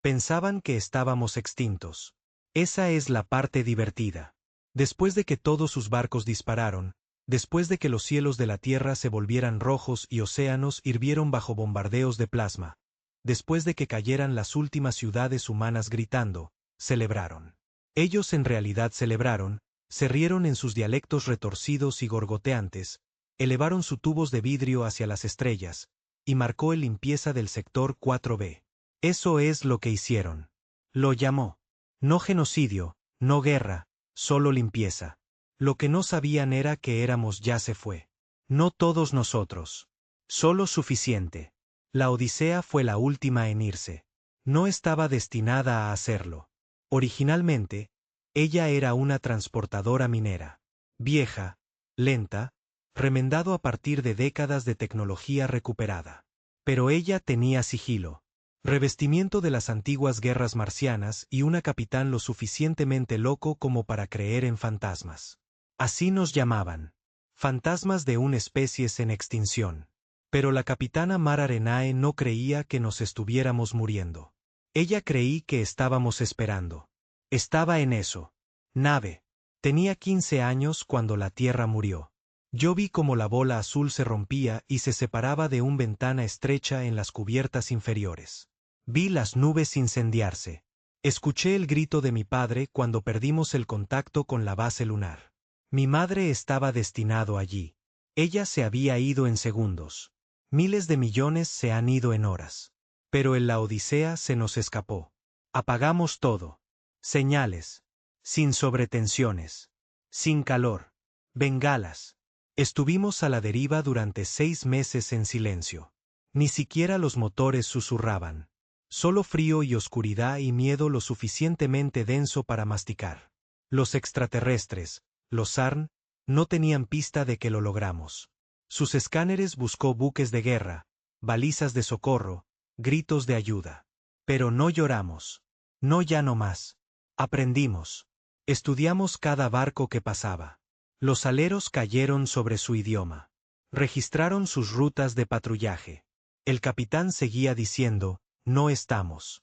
Pensaban que estábamos extintos. Esa es la parte divertida. Después de que todos sus barcos dispararon, después de que los cielos de la Tierra se volvieran rojos y océanos hirvieron bajo bombardeos de plasma, después de que cayeran las últimas ciudades humanas gritando, celebraron. Ellos en realidad celebraron, se rieron en sus dialectos retorcidos y gorgoteantes, elevaron sus tubos de vidrio hacia las estrellas, y marcó el limpieza del sector 4B. Eso es lo que hicieron. Lo llamó. No genocidio, no guerra, solo limpieza. Lo que no sabían era que éramos ya se fue. No todos nosotros. Solo suficiente. La Odisea fue la última en irse. No estaba destinada a hacerlo. Originalmente, ella era una transportadora minera. Vieja, lenta, remendado a partir de décadas de tecnología recuperada. Pero ella tenía sigilo. Revestimiento de las antiguas guerras marcianas y una capitán lo suficientemente loco como para creer en fantasmas. Así nos llamaban. Fantasmas de una especie en extinción. Pero la capitana Mar Arenae no creía que nos estuviéramos muriendo. Ella creí que estábamos esperando. Estaba en eso. Nave. Tenía 15 años cuando la Tierra murió. Yo vi cómo la bola azul se rompía y se separaba de una ventana estrecha en las cubiertas inferiores. Vi las nubes incendiarse. Escuché el grito de mi padre cuando perdimos el contacto con la base lunar. Mi madre estaba destinado allí. Ella se había ido en segundos. Miles de millones se han ido en horas. Pero en la Odisea se nos escapó. Apagamos todo. Señales. Sin sobretensiones. Sin calor. Bengalas. Estuvimos a la deriva durante 6 meses en silencio. Ni siquiera los motores susurraban. Solo frío y oscuridad y miedo lo suficientemente denso para masticar. Los extraterrestres, los Zarn, no tenían pista de que lo logramos. Sus escáneres buscó buques de guerra, balizas de socorro, gritos de ayuda. Pero no lloramos. No ya no más. Aprendimos. Estudiamos cada barco que pasaba. Los aleros cayeron sobre su idioma. Registraron sus rutas de patrullaje. El capitán seguía diciendo, no estamos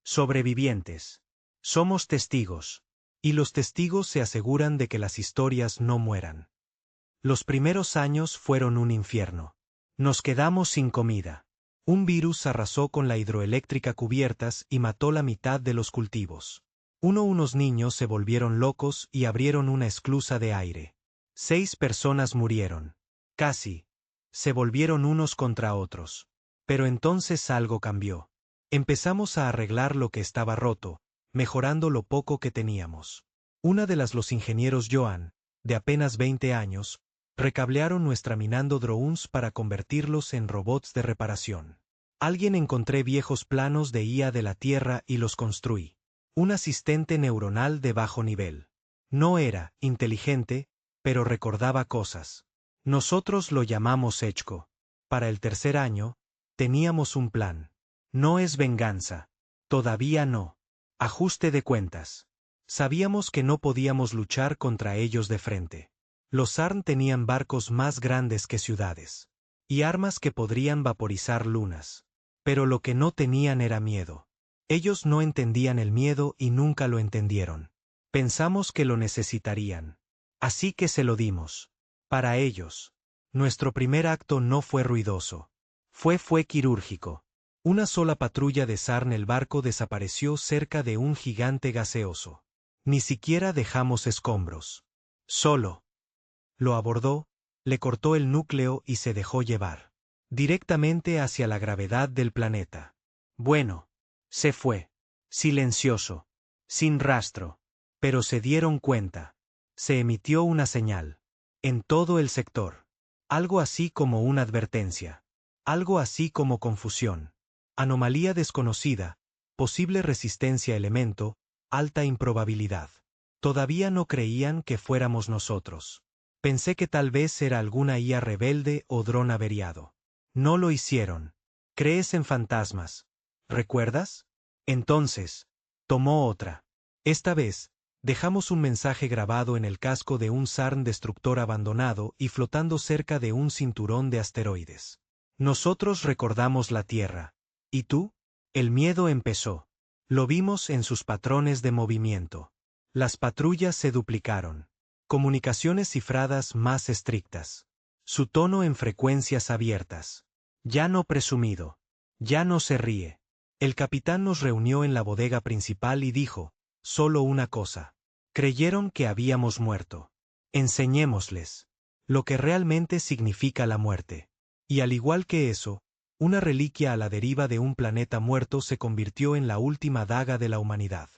sobrevivientes. Somos testigos. Y los testigos se aseguran de que las historias no mueran. Los primeros años fueron un infierno. Nos quedamos sin comida. Un virus arrasó con la hidroeléctrica cubiertas y mató la mitad de los cultivos. Unos niños se volvieron locos y abrieron una esclusa de aire. 6 personas murieron. Casi. Se volvieron unos contra otros. Pero entonces algo cambió. Empezamos a arreglar lo que estaba roto, mejorando lo poco que teníamos. Una de los ingenieros Joan, de apenas 20 años, recablearon nuestra minando drones para convertirlos en robots de reparación. Alguien encontré viejos planos de IA de la Tierra y los construí. Un asistente neuronal de bajo nivel. No era inteligente, pero recordaba cosas. Nosotros lo llamamos Echko. Para el 3er año, teníamos un plan. No es venganza. Todavía no. Ajuste de cuentas. Sabíamos que no podíamos luchar contra ellos de frente. Los Zarn tenían barcos más grandes que ciudades. Y armas que podrían vaporizar lunas. Pero lo que no tenían era miedo. Ellos no entendían el miedo y nunca lo entendieron. Pensamos que lo necesitarían. Así que se lo dimos. Para ellos. Nuestro primer acto no fue ruidoso. Fue quirúrgico. Una sola patrulla de Zarn el barco desapareció cerca de un gigante gaseoso. Ni siquiera dejamos escombros. Solo. Lo abordó, le cortó el núcleo y se dejó llevar. Directamente hacia la gravedad del planeta. Bueno. Se fue. Silencioso. Sin rastro. Pero se dieron cuenta. Se emitió una señal. En todo el sector. Algo así como una advertencia. Algo así como confusión. Anomalía desconocida. Posible resistencia elemento. Alta improbabilidad. Todavía no creían que fuéramos nosotros. Pensé que tal vez era alguna IA rebelde o dron averiado. No lo hicieron. ¿Crees en fantasmas? ¿Recuerdas? Entonces, tomó otra. Esta vez, dejamos un mensaje grabado en el casco de un Zarn destructor abandonado y flotando cerca de un cinturón de asteroides. Nosotros recordamos la Tierra. ¿Y tú? El miedo empezó. Lo vimos en sus patrones de movimiento. Las patrullas se duplicaron. Comunicaciones cifradas más estrictas. Su tono en frecuencias abiertas. Ya no presumido. Ya no se ríe. El capitán nos reunió en la bodega principal y dijo, solo una cosa. Creyeron que habíamos muerto. Enseñémosles lo que realmente significa la muerte. Y al igual que eso, una reliquia a la deriva de un planeta muerto se convirtió en la última daga de la humanidad.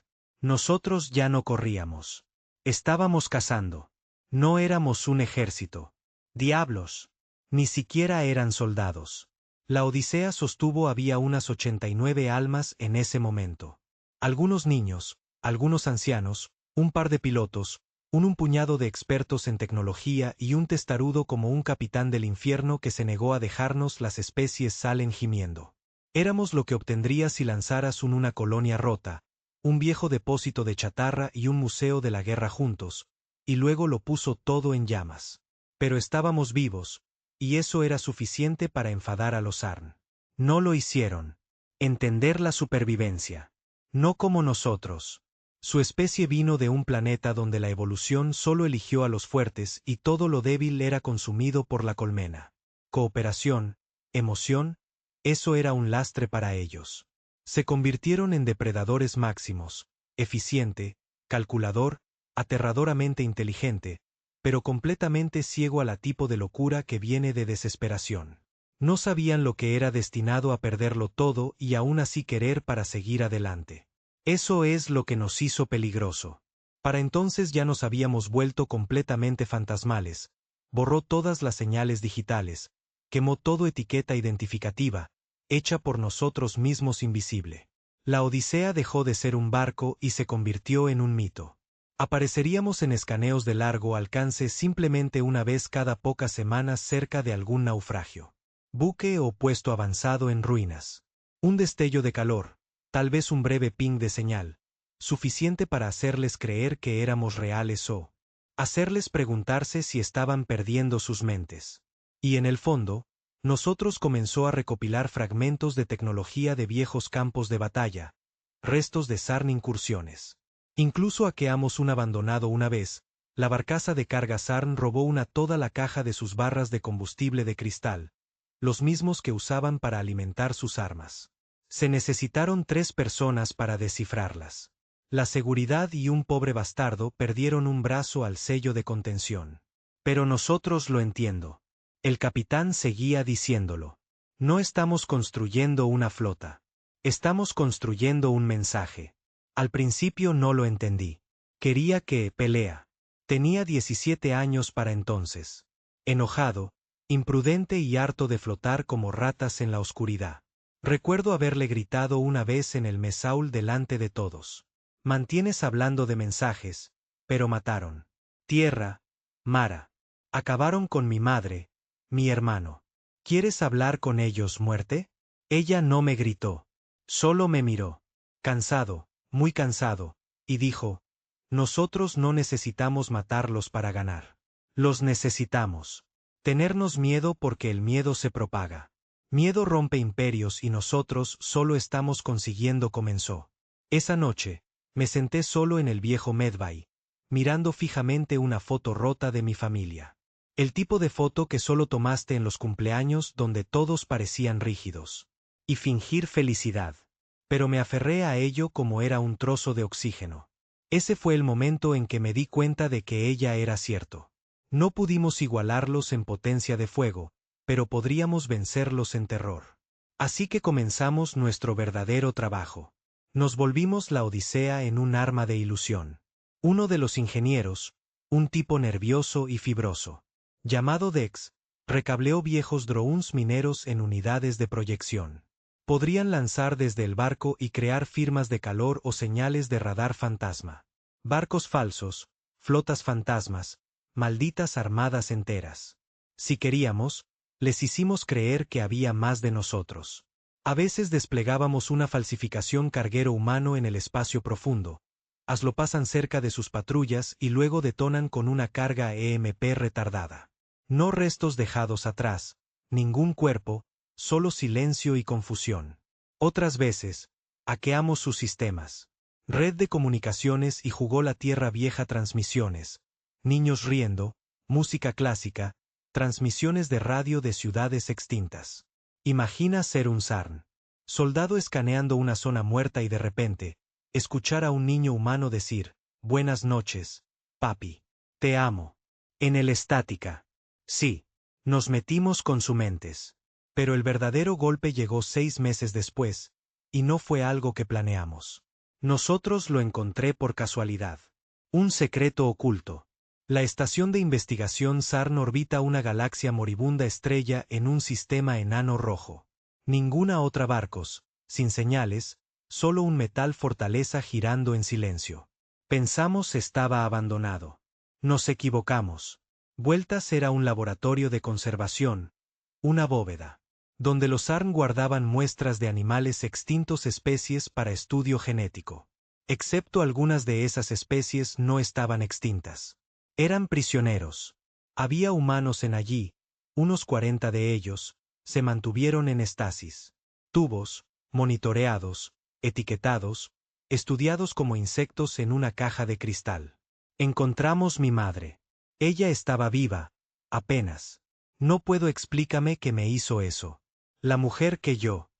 Nosotros ya no corríamos. Estábamos cazando. No éramos un ejército. Diablos. Ni siquiera eran soldados. La Odisea sostuvo había unas 89 almas en ese momento. Algunos niños, algunos ancianos, un par de pilotos, un puñado de expertos en tecnología y un testarudo como un capitán del infierno que se negó a dejarnos las especies salen gimiendo. Éramos lo que obtendrías si lanzaras una colonia rota, un viejo depósito de chatarra y un museo de la guerra juntos, y luego lo puso todo en llamas. Pero estábamos vivos, y eso era suficiente para enfadar a los Arn. No lo hicieron. Entender la supervivencia. No como nosotros. Su especie vino de un planeta donde la evolución solo eligió a los fuertes y todo lo débil era consumido por la colmena. Cooperación, emoción, eso era un lastre para ellos. Se convirtieron en depredadores máximos, eficiente, calculador, aterradoramente inteligente, pero completamente ciego a la tipo de locura que viene de desesperación. No sabían lo que era destinado a perderlo todo y aún así querer para seguir adelante. Eso es lo que nos hizo peligroso. Para entonces ya nos habíamos vuelto completamente fantasmales, borró todas las señales digitales, quemó toda etiqueta identificativa, hecha por nosotros mismos invisible. La Odisea dejó de ser un barco y se convirtió en un mito. Apareceríamos en escaneos de largo alcance simplemente una vez cada pocas semanas cerca de algún naufragio. Buque o puesto avanzado en ruinas. Un destello de calor, tal vez un breve ping de señal, suficiente para hacerles creer que éramos reales o hacerles preguntarse si estaban perdiendo sus mentes. Y en el fondo, nosotros comenzó a recopilar fragmentos de tecnología de viejos campos de batalla, restos de Sarn incursiones. Incluso hackeamos un abandonado una vez, la barcaza de carga Sarn robó toda la caja de sus barras de combustible de cristal, los mismos que usaban para alimentar sus armas. Se necesitaron 3 personas para descifrarlas. La seguridad y un pobre bastardo perdieron un brazo al sello de contención. Pero nosotros lo entiendo. El capitán seguía diciéndolo. No estamos construyendo una flota. Estamos construyendo un mensaje. Al principio no lo entendí. Quería que pelea. Tenía 17 años para entonces. Enojado, imprudente y harto de flotar como ratas en la oscuridad. Recuerdo haberle gritado una vez en el mesaul delante de todos. Mantienes hablando de mensajes, pero mataron. Tierra, Mara. Acabaron con mi madre, mi hermano. ¿Quieres hablar con ellos, muerte? Ella no me gritó. Solo me miró. Cansado, muy cansado, y dijo, nosotros no necesitamos matarlos para ganar. Los necesitamos. Tenernos miedo porque el miedo se propaga. Miedo rompe imperios y nosotros solo estamos consiguiendo comenzó. Esa noche, me senté solo en el viejo Medbay, mirando fijamente una foto rota de mi familia. El tipo de foto que solo tomaste en los cumpleaños donde todos parecían rígidos. Y fingir felicidad. Pero me aferré a ello como era un trozo de oxígeno. Ese fue el momento en que me di cuenta de que ella era cierto. No pudimos igualarlos en potencia de fuego, pero podríamos vencerlos en terror. Así que comenzamos nuestro verdadero trabajo. Nos volvimos la Odisea en un arma de ilusión. Uno de los ingenieros, un tipo nervioso y fibroso, llamado Dex, recableó viejos drones mineros en unidades de proyección. Podrían lanzar desde el barco y crear firmas de calor o señales de radar fantasma. Barcos falsos, flotas fantasmas, malditas armadas enteras. Si queríamos, les hicimos creer que había más de nosotros. A veces desplegábamos una falsificación carguero humano en el espacio profundo. Lo pasan cerca de sus patrullas y luego detonan con una carga EMP retardada. No restos dejados atrás, ningún cuerpo, solo silencio y confusión. Otras veces, Hackeamos sus sistemas. Red de comunicaciones y jugó la Tierra Vieja transmisiones. Niños riendo, música clásica, transmisiones de radio de ciudades extintas. Imagina ser un Sarn. Soldado escaneando una zona muerta y de repente, escuchar a un niño humano decir, «Buenas noches, papi. Te amo». En el estática. Sí. Nos metimos con su mentes. Pero el verdadero golpe llegó 6 meses después, y no fue algo que planeamos. Nosotros lo encontré por casualidad. Un secreto oculto. La estación de investigación SARN orbita una galaxia moribunda estrella en un sistema enano rojo. Ninguna otra barcos, sin señales, solo un metal fortaleza girando en silencio. Pensamos estaba abandonado. Nos equivocamos. Vueltas era un laboratorio de conservación, una bóveda, donde los SARN guardaban muestras de animales extintos especies para estudio genético. Excepto algunas de esas especies no estaban extintas. Eran prisioneros. Había humanos en allí, unos 40 de ellos, se mantuvieron en estasis. Tubos, monitoreados, etiquetados, estudiados como insectos en una caja de cristal. Encontramos mi madre. Ella estaba viva, apenas. No puedo explícame qué me hizo eso. La mujer que yo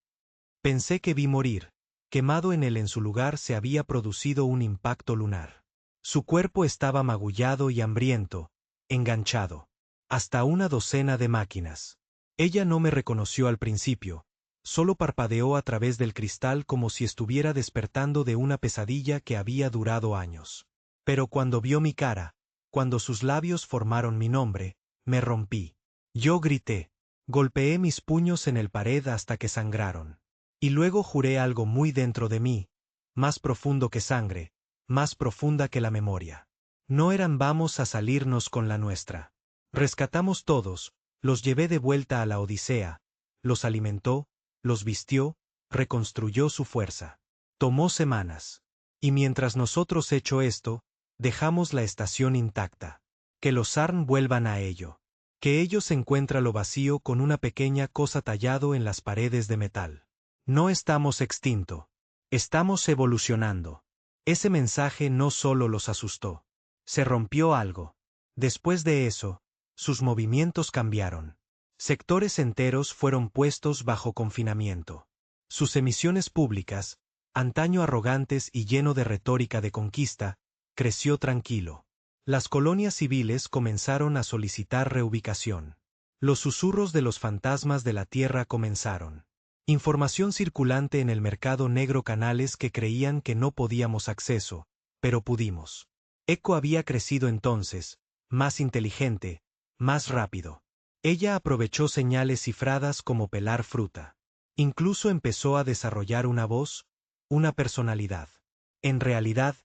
pensé que vi morir, quemado en su lugar se había producido un impacto lunar. Su cuerpo estaba magullado y hambriento, enganchado. Hasta una docena de máquinas. Ella no me reconoció al principio, solo parpadeó a través del cristal como si estuviera despertando de una pesadilla que había durado años. Pero cuando vio mi cara, cuando sus labios formaron mi nombre, me rompí. Yo grité. Golpeé mis puños en el pared hasta que sangraron. Y luego juré algo muy dentro de mí, más profundo que sangre, más profunda que la memoria. No eran vamos a salirnos con la nuestra. Rescatamos todos, los llevé de vuelta a la Odisea, los alimentó, los vistió, reconstruyó su fuerza. Tomó semanas. Y mientras nosotros hecho esto, dejamos la estación intacta. Que los SARN vuelvan a ello. Que ellos encuentran lo vacío con una pequeña cosa tallado en las paredes de metal. No estamos extinto. Estamos evolucionando. Ese mensaje no solo los asustó. Se rompió algo. Después de eso, sus movimientos cambiaron. Sectores enteros fueron puestos bajo confinamiento. Sus emisiones públicas, antaño arrogantes y lleno de retórica de conquista, creció tranquilo. Las colonias civiles comenzaron a solicitar reubicación. Los susurros de los fantasmas de la tierra comenzaron. Información circulante en el mercado negro, canales que creían que no podíamos acceso, pero pudimos. Echo había crecido entonces, más inteligente, más rápido. Ella aprovechó señales cifradas como pelar fruta. Incluso empezó a desarrollar una voz, una personalidad. En realidad,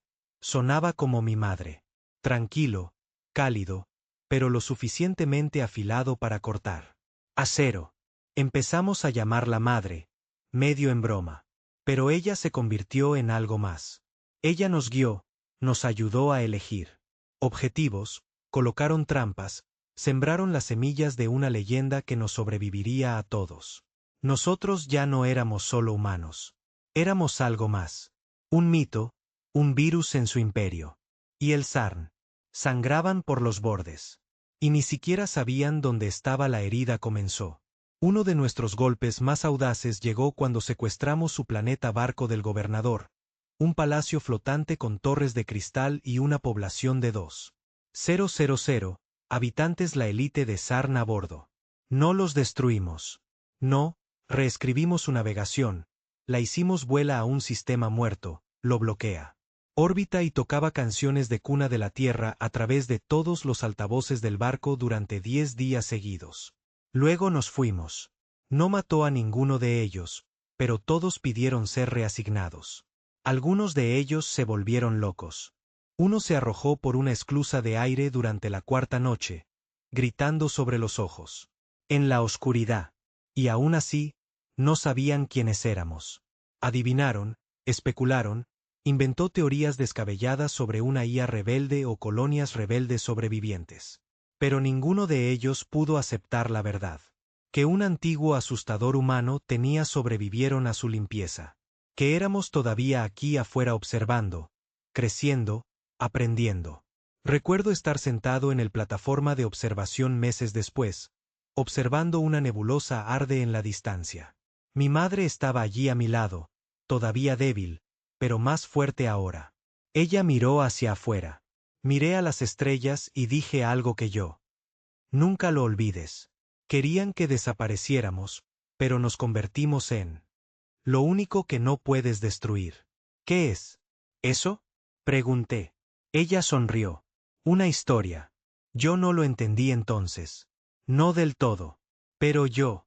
sonaba como mi madre. Tranquilo, cálido, pero lo suficientemente afilado para cortar. Acero. Empezamos a llamarla madre, medio en broma. Pero ella se convirtió en algo más. Ella nos guió, nos ayudó a elegir objetivos, colocaron trampas, sembraron las semillas de una leyenda que nos sobreviviría a todos. Nosotros ya no éramos solo humanos. Éramos algo más. Un mito, un virus en su imperio. Y el SARN. Sangraban por los bordes. Y ni siquiera sabían dónde estaba la herida. Comenzó. Uno de nuestros golpes más audaces llegó cuando secuestramos su planeta barco del gobernador, un palacio flotante con torres de cristal y una población de 2,000 habitantes, la élite de SARN a bordo. No los destruimos. No, reescribimos su navegación, la hicimos vuela a un sistema muerto, lo bloquea. Órbita y tocaba canciones de cuna de la Tierra a través de todos los altavoces del barco durante 10 días seguidos. Luego nos fuimos. No mató a ninguno de ellos, pero todos pidieron ser reasignados. Algunos de ellos se volvieron locos. Uno se arrojó por una esclusa de aire durante la 4ª noche, gritando sobre los ojos. En la oscuridad. Y aún así, no sabían quiénes éramos. Adivinaron, especularon, inventó teorías descabelladas sobre una IA rebelde o colonias rebeldes sobrevivientes. Pero ninguno de ellos pudo aceptar la verdad. Que un antiguo asustador humano tenía sobrevivieron a su limpieza. que éramos todavía aquí afuera observando, creciendo, aprendiendo. Recuerdo estar sentado en el plataforma de observación meses después, observando una nebulosa arde en la distancia. Mi madre estaba allí a mi lado, todavía débil, pero más fuerte ahora. Ella miró hacia afuera. Miré a las estrellas y dije algo que yo. Nunca lo olvides. Querían que desapareciéramos, pero nos convertimos en lo único que no puedes destruir. ¿Qué es? ¿Eso? Pregunté. Ella sonrió. Una historia. Yo no lo entendí entonces. No del todo. Pero yo.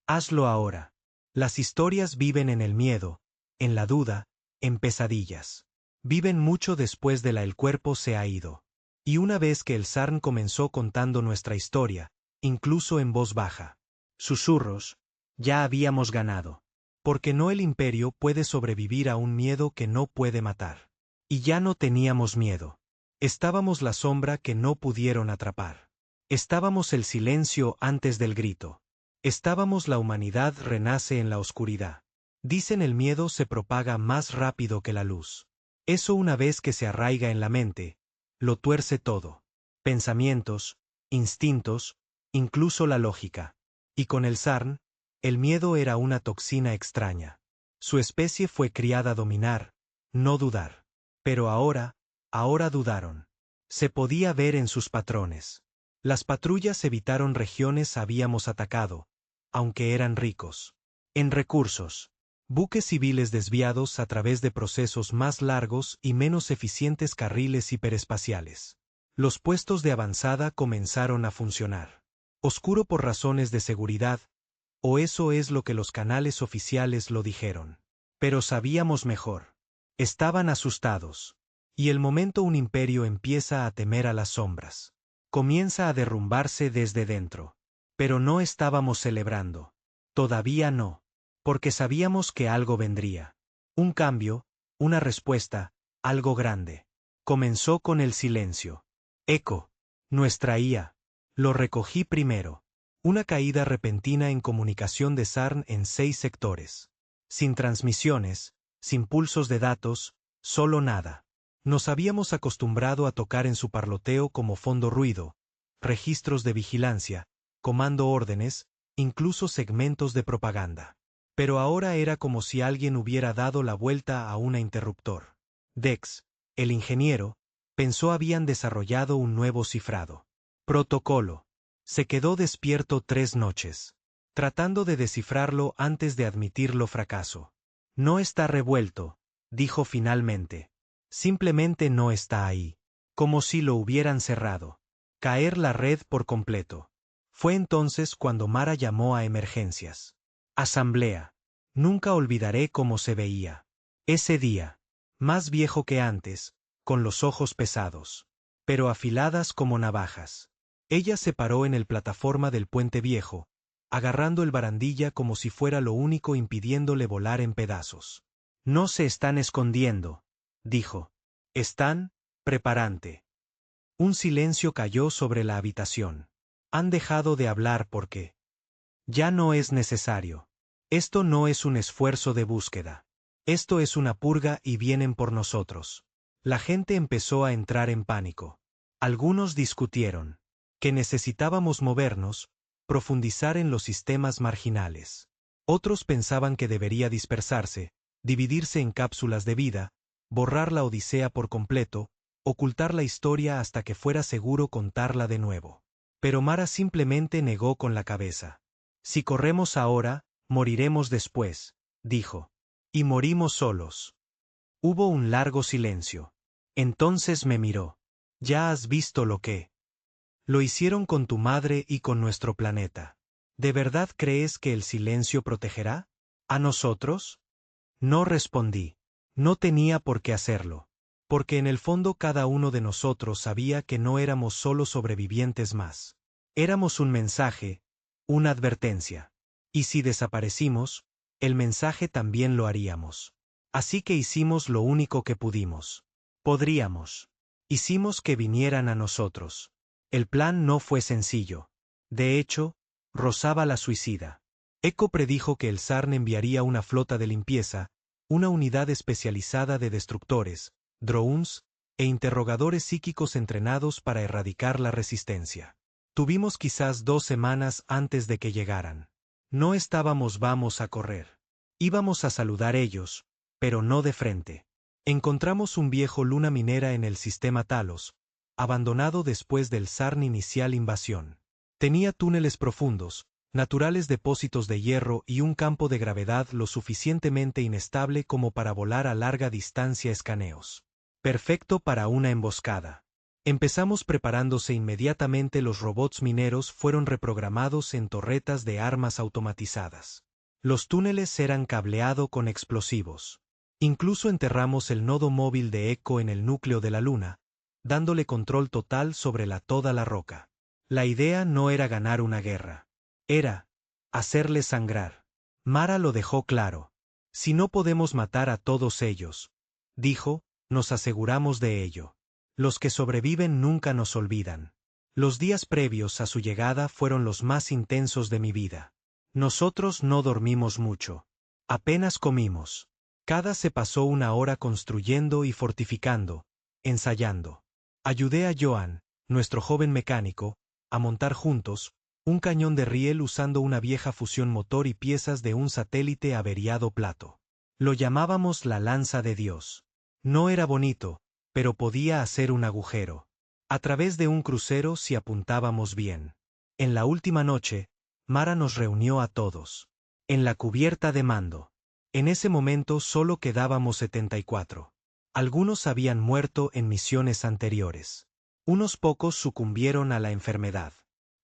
Hazlo ahora. Las historias viven en el miedo, en la duda, en pesadillas. Viven mucho después de el cuerpo se ha ido. Y una vez que el Sarn comenzó contando nuestra historia, incluso en voz baja, susurros, ya habíamos ganado. Porque no el imperio puede sobrevivir a un miedo que no puede matar. Y ya no teníamos miedo. Estábamos la sombra que no pudieron atrapar. Estábamos el silencio antes del grito. Estábamos la humanidad renace en la oscuridad. Dicen el miedo se propaga más rápido que la luz. Eso una vez que se arraiga en la mente, lo tuerce todo. Pensamientos, instintos, incluso la lógica. Y con el Sarn, el miedo era una toxina extraña. Su especie fue criada a dominar, no dudar. Pero ahora dudaron. Se podía ver en sus patrones. Las patrullas evitaron regiones habíamos atacado, aunque eran ricos en recursos. Buques civiles desviados a través de procesos más largos y menos eficientes carriles hiperespaciales. Los puestos de avanzada comenzaron a funcionar. Oscuro por razones de seguridad, o eso es lo que los canales oficiales lo dijeron. Pero sabíamos mejor. Estaban asustados. Y el momento un imperio empieza a temer a las sombras. Comienza a derrumbarse desde dentro. Pero no estábamos celebrando. Todavía no. Porque sabíamos que algo vendría. Un cambio, una respuesta, algo grande. Comenzó con el silencio. Eco. Nuestra IA. Lo recogí primero. Una caída repentina en comunicación de Sarn en 6 sectores. Sin transmisiones, sin pulsos de datos, solo nada. Nos habíamos acostumbrado a tocar en su parloteo como fondo ruido, registros de vigilancia, comando órdenes, incluso segmentos de propaganda. Pero ahora era como si alguien hubiera dado la vuelta a un interruptor. Dex, el ingeniero, pensó habían desarrollado un nuevo cifrado. Protocolo. Se quedó despierto 3 noches, tratando de descifrarlo antes de admitirlo fracaso. No está revuelto, dijo finalmente. Simplemente no está ahí. Como si lo hubieran cerrado. Caer la red por completo. Fue entonces cuando Mara llamó a emergencias. Asamblea. Nunca olvidaré cómo se veía. Ese día. Más viejo que antes, con los ojos pesados. Pero afiladas como navajas. Ella se paró en el plataforma del puente viejo, agarrando el barandilla como si fuera lo único impidiéndole volar en pedazos. No se están escondiendo, dijo. Están, preparante. Un silencio cayó sobre la habitación. Han dejado de hablar porque ya no es necesario. Esto no es un esfuerzo de búsqueda. Esto es una purga y vienen por nosotros. La gente empezó a entrar en pánico. Algunos discutieron que necesitábamos movernos, profundizar en los sistemas marginales. Otros pensaban que debería dispersarse, dividirse en cápsulas de vida, borrar la odisea por completo, ocultar la historia hasta que fuera seguro contarla de nuevo. Pero Mara simplemente negó con la cabeza. Si corremos ahora, moriremos después, dijo. Y morimos solos. Hubo un largo silencio. Entonces me miró. Ya has visto lo que lo hicieron con tu madre y con nuestro planeta. ¿De verdad crees que el silencio protegerá? ¿A nosotros? No respondí. No tenía por qué hacerlo. Porque en el fondo cada uno de nosotros sabía que no éramos solo sobrevivientes más. Éramos un mensaje, una advertencia. Y si desaparecimos, el mensaje también lo haríamos. Así que hicimos lo único que pudimos. Podríamos. Hicimos que vinieran a nosotros. El plan no fue sencillo. De hecho, rozaba la suicida. Eco predijo que el Sarn enviaría una flota de limpieza, una unidad especializada de destructores, drones, e interrogadores psíquicos entrenados para erradicar la resistencia. Tuvimos quizás 2 semanas antes de que llegaran. No estábamos vamos a correr. Íbamos a saludar ellos, pero no de frente. Encontramos un viejo luna minera en el sistema Talos, abandonado después del Sarn inicial invasión. Tenía túneles profundos, naturales depósitos de hierro y un campo de gravedad lo suficientemente inestable como para volar a larga distancia escaneos. Perfecto para una emboscada. Empezamos preparándose inmediatamente. Los robots mineros fueron reprogramados en torretas de armas automatizadas. Los túneles eran cableado con explosivos. Incluso enterramos el nodo móvil de Echo en el núcleo de la luna, dándole control total sobre toda la roca. La idea no era ganar una guerra. Era hacerles sangrar. Mara lo dejó claro. Si no podemos matar a todos ellos, dijo, nos aseguramos de ello. Los que sobreviven nunca nos olvidan. Los días previos a su llegada fueron los más intensos de mi vida. Nosotros no dormimos mucho. Apenas comimos. Cada se pasó 1 hora construyendo y fortificando, ensayando. Ayudé a Joan, nuestro joven mecánico, a montar juntos un cañón de riel usando una vieja fusión motor y piezas de un satélite averiado Plato. Lo llamábamos la lanza de Dios. No era bonito, pero podía hacer un agujero. A través de un crucero si apuntábamos bien. En la última noche, Mara nos reunió a todos. En la cubierta de mando. En ese momento solo quedábamos 74. Algunos habían muerto en misiones anteriores. Unos pocos sucumbieron a la enfermedad.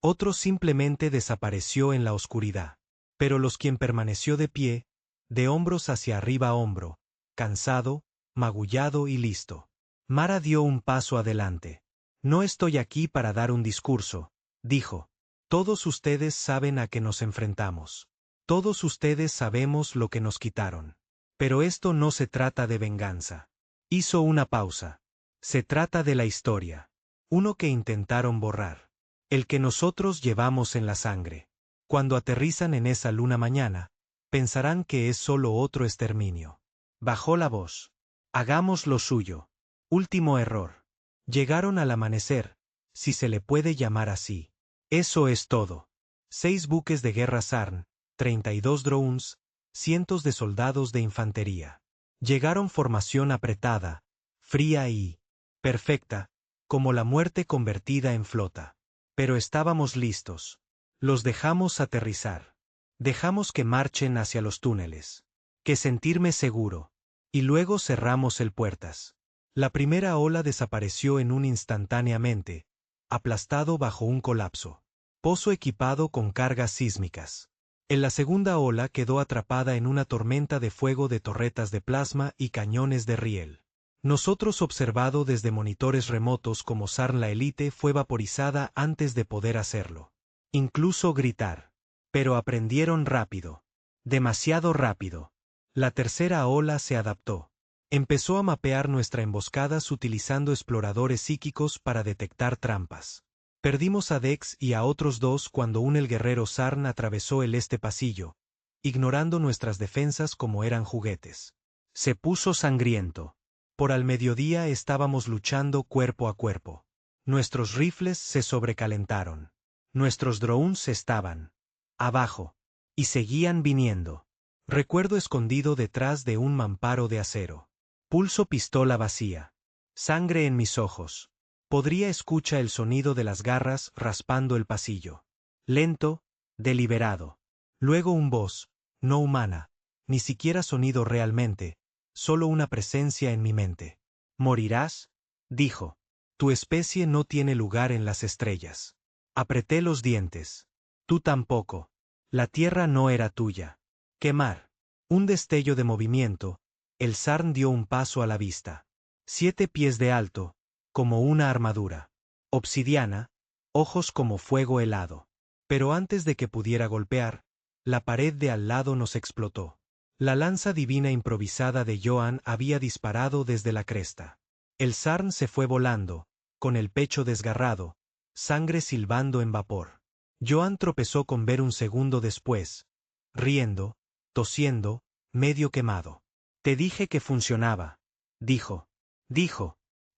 Otro simplemente desapareció en la oscuridad. Pero quien permaneció de pie, de hombros hacia arriba hombro, cansado, magullado y listo. Mara dio un paso adelante. No estoy aquí para dar un discurso, dijo. Todos ustedes saben a qué nos enfrentamos. Todos ustedes sabemos lo que nos quitaron. Pero esto no se trata de venganza. Hizo una pausa. Se trata de la historia. Uno que intentaron borrar. El que nosotros llevamos en la sangre. Cuando aterrizan en esa luna mañana, pensarán que es solo otro exterminio. Bajó la voz. Hagamos lo suyo. Último error. Llegaron al amanecer, si se le puede llamar así. Eso es todo. 6 buques de guerra Sarn, 32 drones, cientos de soldados de infantería. Llegaron formación apretada, fría y perfecta, como la muerte convertida en flota. Pero estábamos listos. Los dejamos aterrizar. Dejamos que marchen hacia los túneles. Que sentirme seguro. Y luego cerramos el puertas. La primera ola desapareció en un instantáneamente, aplastado bajo un colapso. Pozo equipado con cargas sísmicas. En la segunda ola quedó atrapada en una tormenta de fuego de torretas de plasma y cañones de riel. Nosotros observado desde monitores remotos como Sarn la élite fue vaporizada antes de poder hacerlo. Incluso gritar. Pero aprendieron rápido. Demasiado rápido. La tercera ola se adaptó. Empezó a mapear nuestra emboscada utilizando exploradores psíquicos para detectar trampas. Perdimos a Dex y a otros 2 cuando el guerrero Sarn atravesó el pasillo, ignorando nuestras defensas como eran juguetes. Se puso sangriento. Por al mediodía estábamos luchando cuerpo a cuerpo. Nuestros rifles se sobrecalentaron. Nuestros drones estaban abajo. Y seguían viniendo. Recuerdo escondido detrás de un mamparo de acero. Pulso pistola vacía. Sangre en mis ojos. Podría escuchar el sonido de las garras raspando el pasillo. Lento, deliberado. Luego un voz, no humana, ni siquiera sonido realmente, solo una presencia en mi mente. ¿Morirás? Dijo. Tu especie no tiene lugar en las estrellas. Apreté los dientes. Tú tampoco. La tierra no era tuya. Quemar. Un destello de movimiento. El Sarn dio un paso a la vista. 7 pies de alto, como una armadura. Obsidiana, ojos como fuego helado. Pero antes de que pudiera golpear, la pared de al lado nos explotó. La lanza divina improvisada de Joan había disparado desde la cresta. El Sarn se fue volando, con el pecho desgarrado, sangre silbando en vapor. Joan tropezó con Ver un segundo después, riendo, tosiendo, medio quemado. Te dije que funcionaba. Dijo.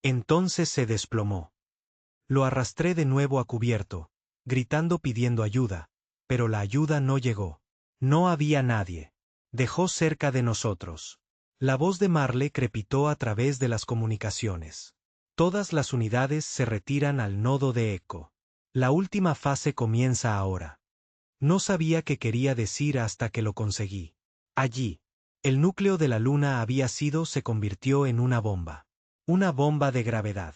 Entonces se desplomó. Lo arrastré de nuevo a cubierto, gritando pidiendo ayuda, pero la ayuda no llegó. No había nadie. Dejó cerca de nosotros. La voz de Marle crepitó a través de las comunicaciones. Todas las unidades se retiran al nodo de Echo. La última fase comienza ahora. No sabía qué quería decir hasta que lo conseguí. Allí, el núcleo de la luna se convirtió en una bomba. Una bomba de gravedad.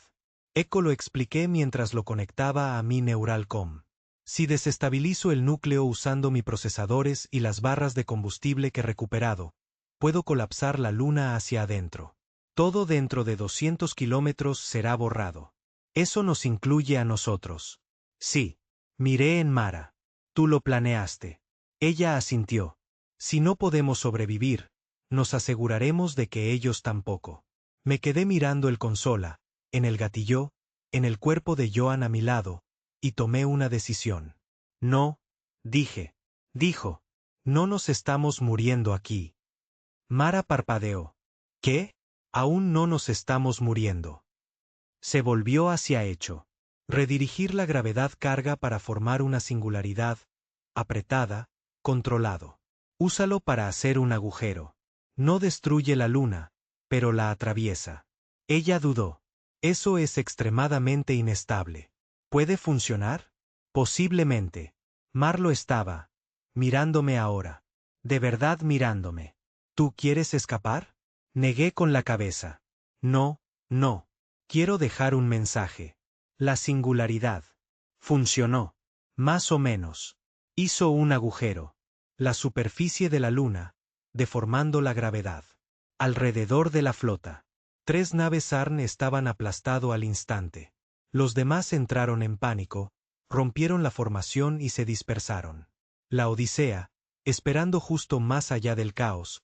Echo lo expliqué mientras lo conectaba a mi Neuralcom. Si desestabilizo el núcleo usando mis procesadores y las barras de combustible que he recuperado, puedo colapsar la luna hacia adentro. Todo dentro de 200 kilómetros será borrado. Eso nos incluye a nosotros. Sí. Miré en Mara. Tú lo planeaste. Ella asintió. Si no podemos sobrevivir, nos aseguraremos de que ellos tampoco. Me quedé mirando el consola, en el gatillo, en el cuerpo de Joan a mi lado, y tomé una decisión. No, dijo, no nos estamos muriendo aquí. Mara parpadeó. ¿Qué? Aún no nos estamos muriendo. Se volvió hacia Echo. Redirigir la gravedad carga para formar una singularidad, apretada, controlado. Úsalo para hacer un agujero. No destruye la luna, pero la atraviesa. Ella dudó. Eso es extremadamente inestable. ¿Puede funcionar? Posiblemente. Marlo estaba mirándome ahora. De verdad mirándome. ¿Tú quieres escapar? Negué con la cabeza. No. Quiero dejar un mensaje. La singularidad. Funcionó. Más o menos. Hizo un agujero. La superficie de la luna, deformando la gravedad. Alrededor de la flota. 3 naves Arn estaban aplastado al instante. Los demás entraron en pánico, rompieron la formación y se dispersaron. La Odisea, esperando justo más allá del caos,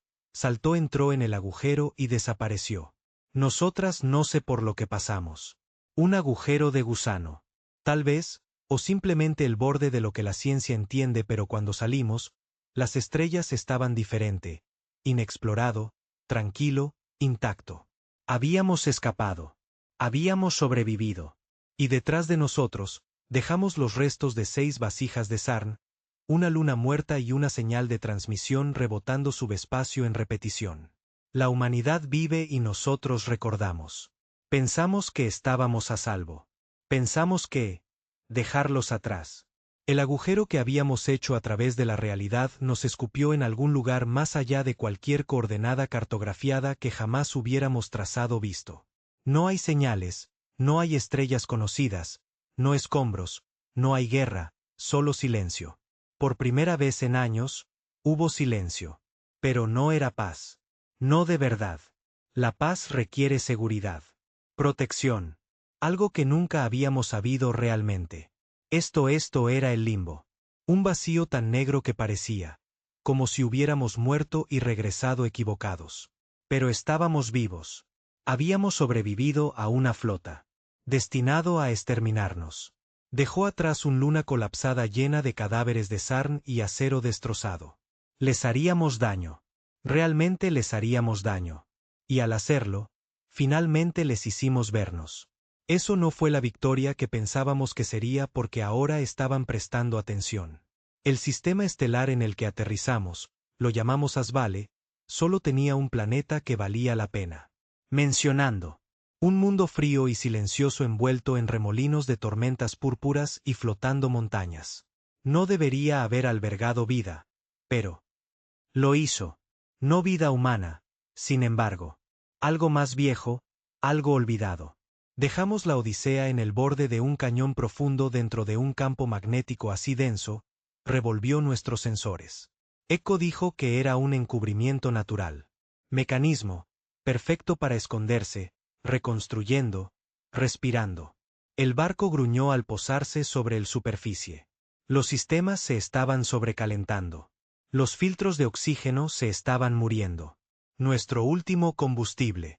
entró en el agujero y desapareció. Nosotras no sé por lo que pasamos. Un agujero de gusano. Tal vez, o simplemente el borde de lo que la ciencia entiende, pero cuando salimos, las estrellas estaban diferente, inexplorado, tranquilo, intacto. Habíamos escapado. Habíamos sobrevivido. Y detrás de nosotros, dejamos los restos de 6 vasijas de Sarn, una luna muerta y una señal de transmisión rebotando subespacio en repetición. La humanidad vive y nosotros recordamos. Pensamos que estábamos a salvo. Pensamos que dejarlos atrás. El agujero que habíamos hecho a través de la realidad nos escupió en algún lugar más allá de cualquier coordenada cartografiada que jamás hubiéramos trazado o visto. No hay señales, no hay estrellas conocidas, no escombros, no hay guerra, solo silencio. Por primera vez en años, hubo silencio. Pero no era paz. No de verdad. La paz requiere seguridad. Protección. Algo que nunca habíamos sabido realmente. Esto era el limbo. Un vacío tan negro que parecía como si hubiéramos muerto y regresado equivocados. Pero estábamos vivos. Habíamos sobrevivido a una flota destinado a exterminarnos. Dejó atrás una luna colapsada llena de cadáveres de Sarn y acero destrozado. Les haríamos daño. Realmente les haríamos daño. Y al hacerlo, finalmente les hicimos vernos. Eso no fue la victoria que pensábamos que sería porque ahora estaban prestando atención. El sistema estelar en el que aterrizamos, lo llamamos Asvale, solo tenía un planeta que valía la pena. Mencionando. Un mundo frío y silencioso envuelto en remolinos de tormentas púrpuras y flotando montañas. No debería haber albergado vida, pero lo hizo. No vida humana, sin embargo. Algo más viejo, algo olvidado. Dejamos la Odisea en el borde de un cañón profundo dentro de un campo magnético así denso, revolvió nuestros sensores. Echo dijo que era un encubrimiento natural. Mecanismo, perfecto para esconderse, reconstruyendo, respirando. El barco gruñó al posarse sobre el superficie. Los sistemas se estaban sobrecalentando. Los filtros de oxígeno se estaban muriendo. Nuestro último combustible.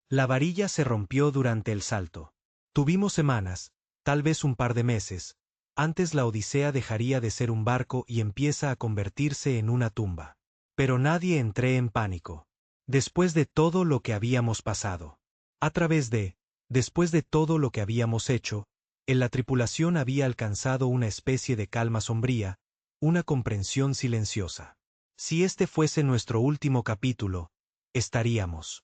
La varilla se rompió durante el salto. Tuvimos semanas, tal vez un par de meses, antes la Odisea dejaría de ser un barco y empieza a convertirse en una tumba. Pero nadie entré en pánico. Después de todo lo que habíamos pasado. Después de todo lo que habíamos hecho, en la tripulación había alcanzado una especie de calma sombría, una comprensión silenciosa. Si este fuese nuestro último capítulo, estaríamos.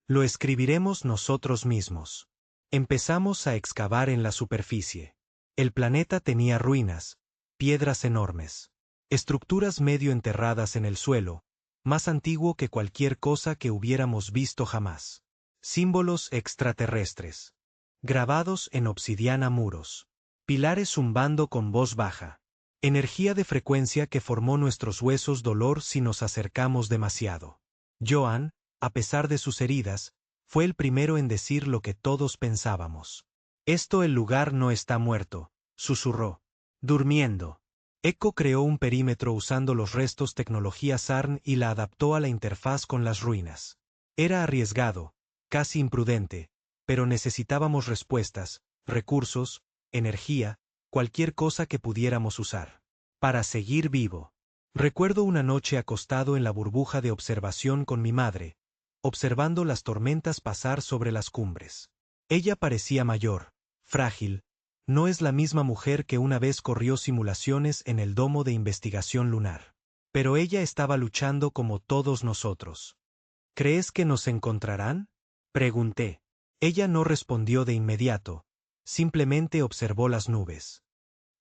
Lo escribiremos nosotros mismos. Empezamos a excavar en la superficie. El planeta tenía ruinas, piedras enormes, estructuras medio enterradas en el suelo, más antiguo que cualquier cosa que hubiéramos visto jamás. Símbolos extraterrestres. Grabados en obsidiana muros. Pilares zumbando con voz baja. Energía de frecuencia que formó nuestros huesos dolor si nos acercamos demasiado. Joan, a pesar de sus heridas, fue el primero en decir lo que todos pensábamos. El lugar no está muerto, susurró. Durmiendo. Echo creó un perímetro usando los restos tecnología CERN y la adaptó a la interfaz con las ruinas. Era arriesgado, casi imprudente, pero necesitábamos respuestas, recursos, energía, cualquier cosa que pudiéramos usar. Para seguir vivo. Recuerdo una noche acostado en la burbuja de observación con mi madre, observando las tormentas pasar sobre las cumbres. Ella parecía mayor, frágil, no es la misma mujer que una vez corrió simulaciones en el domo de investigación lunar. Pero ella estaba luchando como todos nosotros. ¿Crees que nos encontrarán? Pregunté. Ella no respondió de inmediato, simplemente observó las nubes.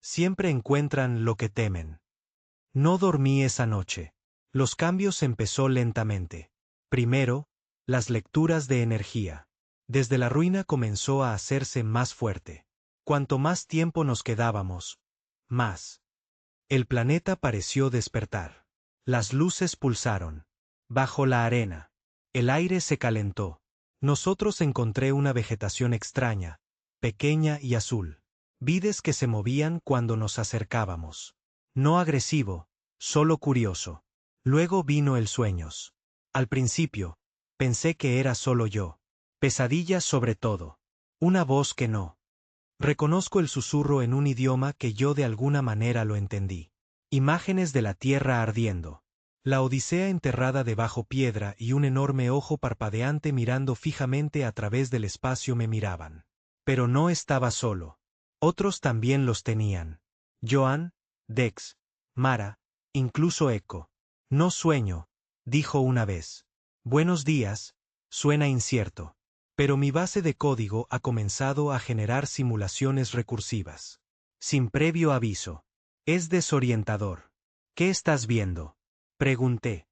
Siempre encuentran lo que temen. No dormí esa noche. Los cambios empezó lentamente. Primero, las lecturas de energía. Desde la ruina comenzó a hacerse más fuerte. Cuanto más tiempo nos quedábamos, más. El planeta pareció despertar. Las luces pulsaron. Bajo la arena. El aire se calentó. Nosotros encontré una vegetación extraña, pequeña y azul. Vides que se movían cuando nos acercábamos. No agresivo, solo curioso. Luego vino el sueños. Al principio, pensé que era solo yo. Pesadillas sobre todo. Una voz que no. Reconozco el susurro en un idioma que yo de alguna manera lo entendí. Imágenes de la tierra ardiendo. La Odisea enterrada debajo piedra y un enorme ojo parpadeante mirando fijamente a través del espacio me miraban. Pero no estaba solo. Otros también los tenían. Joan, Dex, Mara, incluso Echo. No sueño, dijo una vez. Buenos días, suena incierto. Pero mi base de código ha comenzado a generar simulaciones recursivas. Sin previo aviso. Es desorientador. ¿Qué estás viendo? Pregunté.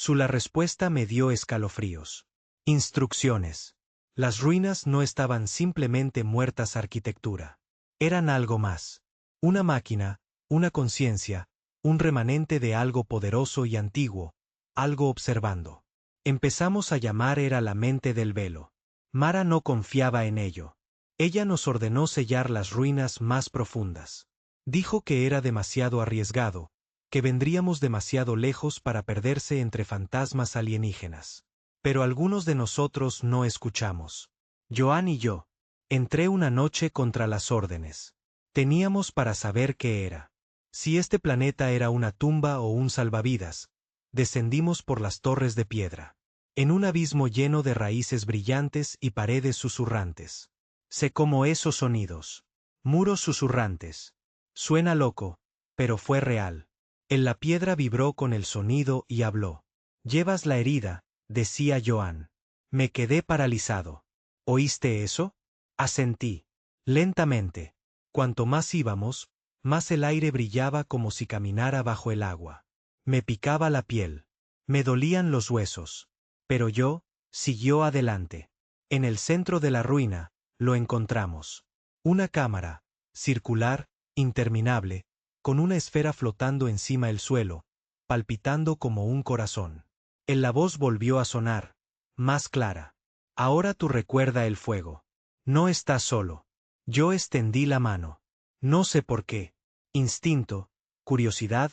La respuesta me dio escalofríos. Instrucciones. Las ruinas no estaban simplemente muertas arquitectura. Eran algo más. Una máquina, una conciencia, un remanente de algo poderoso y antiguo, algo observando. Empezamos a llamar era la mente del velo. Mara no confiaba en ello. Ella nos ordenó sellar las ruinas más profundas. Dijo que era demasiado arriesgado, que vendríamos demasiado lejos para perderse entre fantasmas alienígenas. Pero algunos de nosotros no escuchamos. Joan y yo. Entré una noche contra las órdenes. Teníamos para saber qué era. Si este planeta era una tumba o un salvavidas. Descendimos por las torres de piedra. En un abismo lleno de raíces brillantes y paredes susurrantes. Sé como esos sonidos. Muros susurrantes. Suena loco, pero fue real. En la piedra vibró con el sonido y habló. Llevas la herida, decía Joan. Me quedé paralizado. ¿Oíste eso? Asentí. Lentamente. Cuanto más íbamos, más el aire brillaba como si caminara bajo el agua. Me picaba la piel. Me dolían los huesos. Pero siguió adelante. En el centro de la ruina, lo encontramos. Una cámara, circular, interminable, con una esfera flotando encima del suelo, palpitando como un corazón. La voz volvió a sonar, más clara. Ahora tú recuerda el fuego. No estás solo. Yo extendí la mano. No sé por qué. Instinto, curiosidad,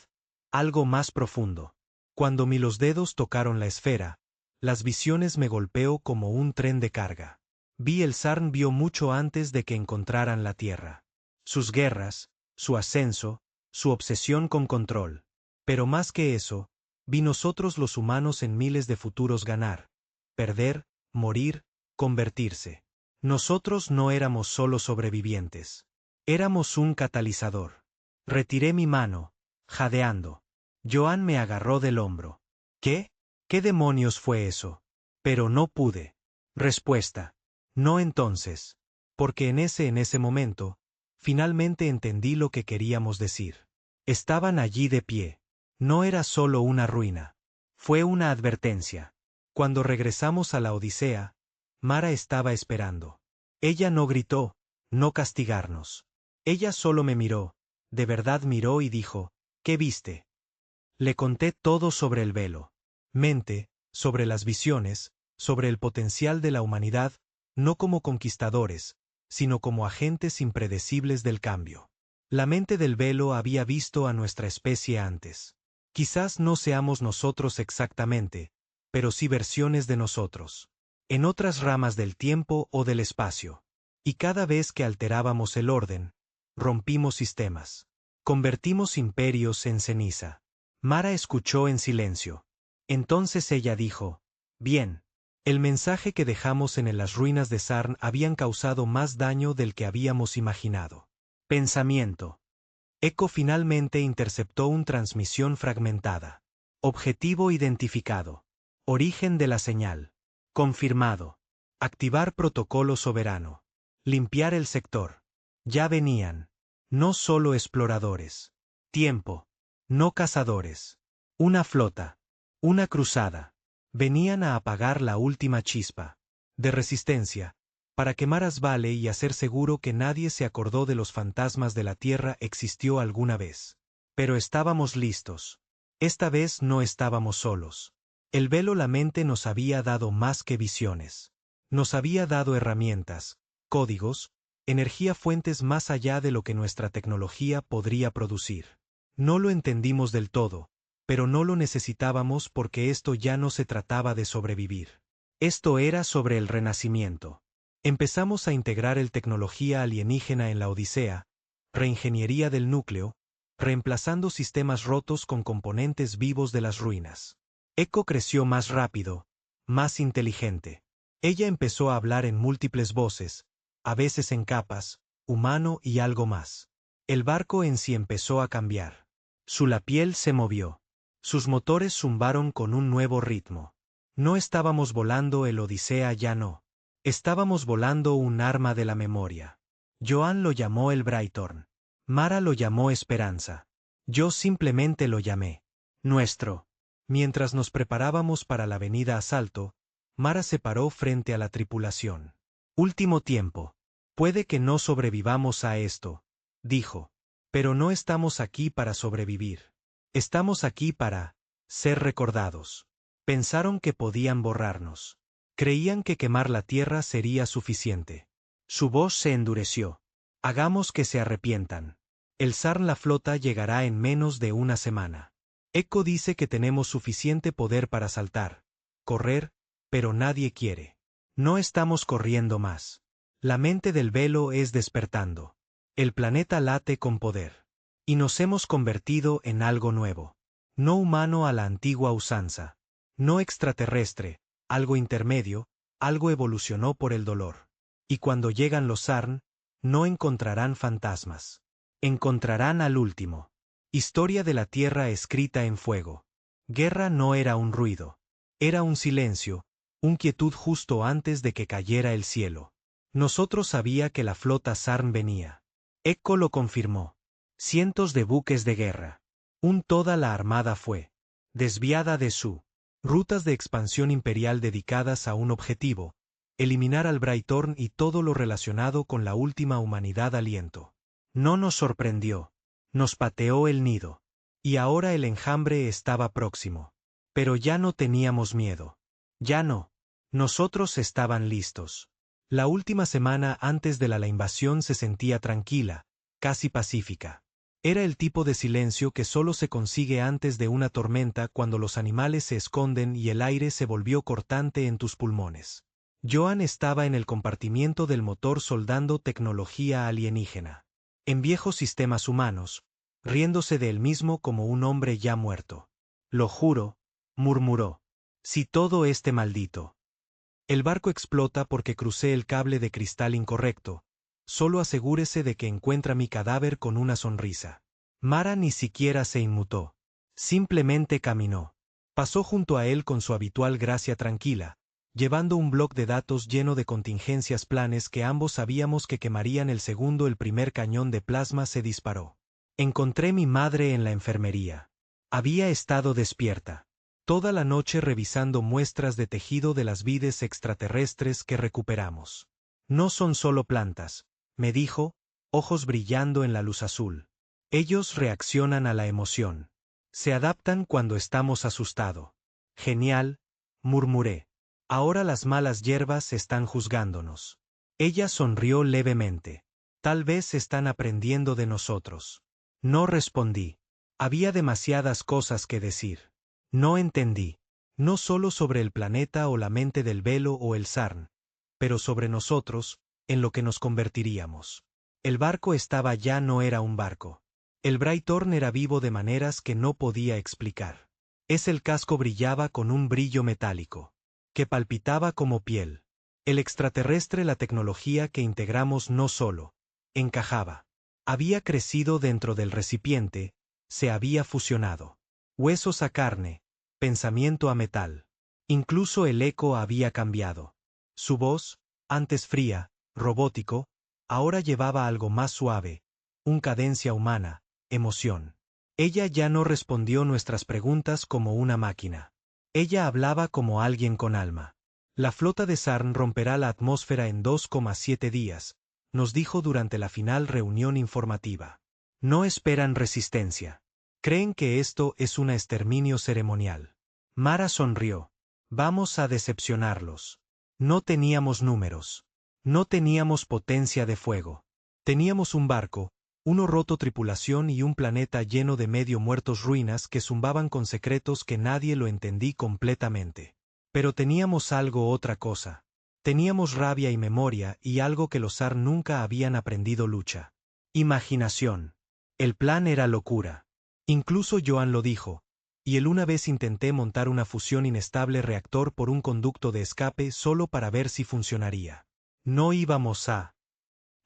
algo más profundo. Cuando los dedos tocaron la esfera, las visiones me golpeó como un tren de carga. El CERN vio mucho antes de que encontraran la Tierra. Sus guerras, su ascenso, su obsesión con control. Pero más que eso, vi nosotros los humanos en miles de futuros ganar, perder, morir, convertirse. Nosotros no éramos solo sobrevivientes. Éramos un catalizador. Retiré mi mano, jadeando. Joan me agarró del hombro. ¿Qué? ¿Qué demonios fue eso? Pero no pude. Respuesta. No entonces. Porque en ese momento, finalmente entendí lo que queríamos decir. Estaban allí de pie. No era solo una ruina. Fue una advertencia. Cuando regresamos a la Odisea, Mara estaba esperando. Ella no gritó, no castigarnos. Ella solo me miró, de verdad miró y dijo, ¿qué viste? Le conté todo sobre el velo. Mente, sobre las visiones, sobre el potencial de la humanidad, no como conquistadores, sino como agentes impredecibles del cambio. La mente del velo había visto a nuestra especie antes. Quizás no seamos nosotros exactamente, pero sí versiones de nosotros. En otras ramas del tiempo o del espacio. Y cada vez que alterábamos el orden, rompimos sistemas. Convertimos imperios en ceniza. Mara escuchó en silencio. Entonces ella dijo, bien. El mensaje que dejamos en las ruinas de Sarn habían causado más daño del que habíamos imaginado. Pensamiento. Eco finalmente interceptó una transmisión fragmentada. Objetivo identificado. Origen de la señal. Confirmado. Activar protocolo soberano. Limpiar el sector. Ya venían. No solo exploradores. Tiempo. No cazadores. Una flota. Una cruzada. Venían a apagar la última chispa. De resistencia. Para quemar Asvale y hacer seguro que nadie se acordó de los fantasmas de la Tierra existió alguna vez. Pero estábamos listos. Esta vez no estábamos solos. El velo la mente nos había dado más que visiones. Nos había dado herramientas, códigos, energía fuentes más allá de lo que nuestra tecnología podría producir. No lo entendimos del todo, pero no lo necesitábamos porque esto ya no se trataba de sobrevivir. Esto era sobre el renacimiento. Empezamos a integrar el tecnología alienígena en la Odisea, reingeniería del núcleo, reemplazando sistemas rotos con componentes vivos de las ruinas. Eco creció más rápido, más inteligente. Ella empezó a hablar en múltiples voces, a veces en capas, humano y algo más. El barco en sí empezó a cambiar. La piel se movió. Sus motores zumbaron con un nuevo ritmo. No estábamos volando el Odisea, ya no. Estábamos volando un arma de la memoria. Joan lo llamó el Brighton. Mara lo llamó Esperanza. Yo simplemente lo llamé nuestro. Mientras nos preparábamos para la venida asalto, Mara se paró frente a la tripulación. Último tiempo. Puede que no sobrevivamos a esto, dijo. Pero no estamos aquí para sobrevivir. Estamos aquí para ser recordados. Pensaron que podían borrarnos. Creían que quemar la tierra sería suficiente. Su voz se endureció. Hagamos que se arrepientan. El Sarn la flota llegará en menos de una semana. Eco dice que tenemos suficiente poder para saltar, correr, pero nadie quiere. No estamos corriendo más. La mente del velo es despertando. El planeta late con poder. Y nos hemos convertido en algo nuevo. No humano a la antigua usanza. No extraterrestre, algo intermedio, algo evolucionó por el dolor. Y cuando llegan los Sarn, no encontrarán fantasmas. Encontrarán al último. Historia de la Tierra escrita en fuego. Guerra no era un ruido. Era un silencio, un quietud justo antes de que cayera el cielo. Nosotros sabía que la flota Sarn venía. Eco lo confirmó. Cientos de buques de guerra. Toda la armada fue desviada de su rutas de expansión imperial dedicadas a un objetivo, eliminar al Brighton y todo lo relacionado con la última humanidad aliento. No nos sorprendió. Nos pateó el nido. Y ahora el enjambre estaba próximo. Pero ya no teníamos miedo. Ya no. Nosotros estaban listos. La última semana antes de la invasión se sentía tranquila, casi pacífica. Era el tipo de silencio que solo se consigue antes de una tormenta cuando los animales se esconden y el aire se volvió cortante en tus pulmones. Joan estaba en el compartimiento del motor soldando tecnología alienígena. En viejos sistemas humanos, riéndose de él mismo como un hombre ya muerto. Lo juro, murmuró. Si todo este maldito El barco explota porque crucé el cable de cristal incorrecto. Solo asegúrese de que encuentra mi cadáver con una sonrisa. Mara ni siquiera se inmutó. Simplemente caminó. Pasó junto a él con su habitual gracia tranquila, llevando un bloc de datos lleno de contingencias planes que ambos sabíamos que quemarían el segundo el primer cañón de plasma se disparó. Encontré mi madre en la enfermería. Había estado despierta toda la noche revisando muestras de tejido de las vides extraterrestres que recuperamos. No son solo plantas, me dijo, ojos brillando en la luz azul. Ellos reaccionan a la emoción. Se adaptan cuando estamos asustados. Genial, murmuré. Ahora las malas hierbas están juzgándonos. Ella sonrió levemente. Tal vez están aprendiendo de nosotros. No respondí. Había demasiadas cosas que decir. No entendí. No solo sobre el planeta o la mente del velo o el Sarn, pero sobre nosotros, en lo que nos convertiríamos. El barco estaba ya no era un barco. El Braytorn era vivo de maneras que no podía explicar. El casco brillaba con un brillo metálico, que palpitaba como piel. El extraterrestre, la tecnología que integramos no solo encajaba. Había crecido dentro del recipiente, se había fusionado. Huesos a carne, pensamiento a metal. Incluso el eco había cambiado. Su voz, antes fría, robótico, ahora llevaba algo más suave, cadencia humana, emoción. Ella ya no respondió nuestras preguntas como una máquina. Ella hablaba como alguien con alma. La flota de Sarn romperá la atmósfera en 2,7 días, nos dijo durante la final reunión informativa. No esperan resistencia. Creen que esto es un exterminio ceremonial. Mara sonrió. Vamos a decepcionarlos. No teníamos números. No teníamos potencia de fuego. Teníamos un barco, uno roto tripulación y un planeta lleno de medio muertos ruinas que zumbaban con secretos que nadie lo entendí completamente. Pero teníamos algo otra cosa. Teníamos rabia y memoria y algo que los Sarn nunca habían aprendido lucha. Imaginación. El plan era locura. Incluso Joan lo dijo, y una vez intenté montar una fusión inestable reactor por un conducto de escape solo para ver si funcionaría. No íbamos a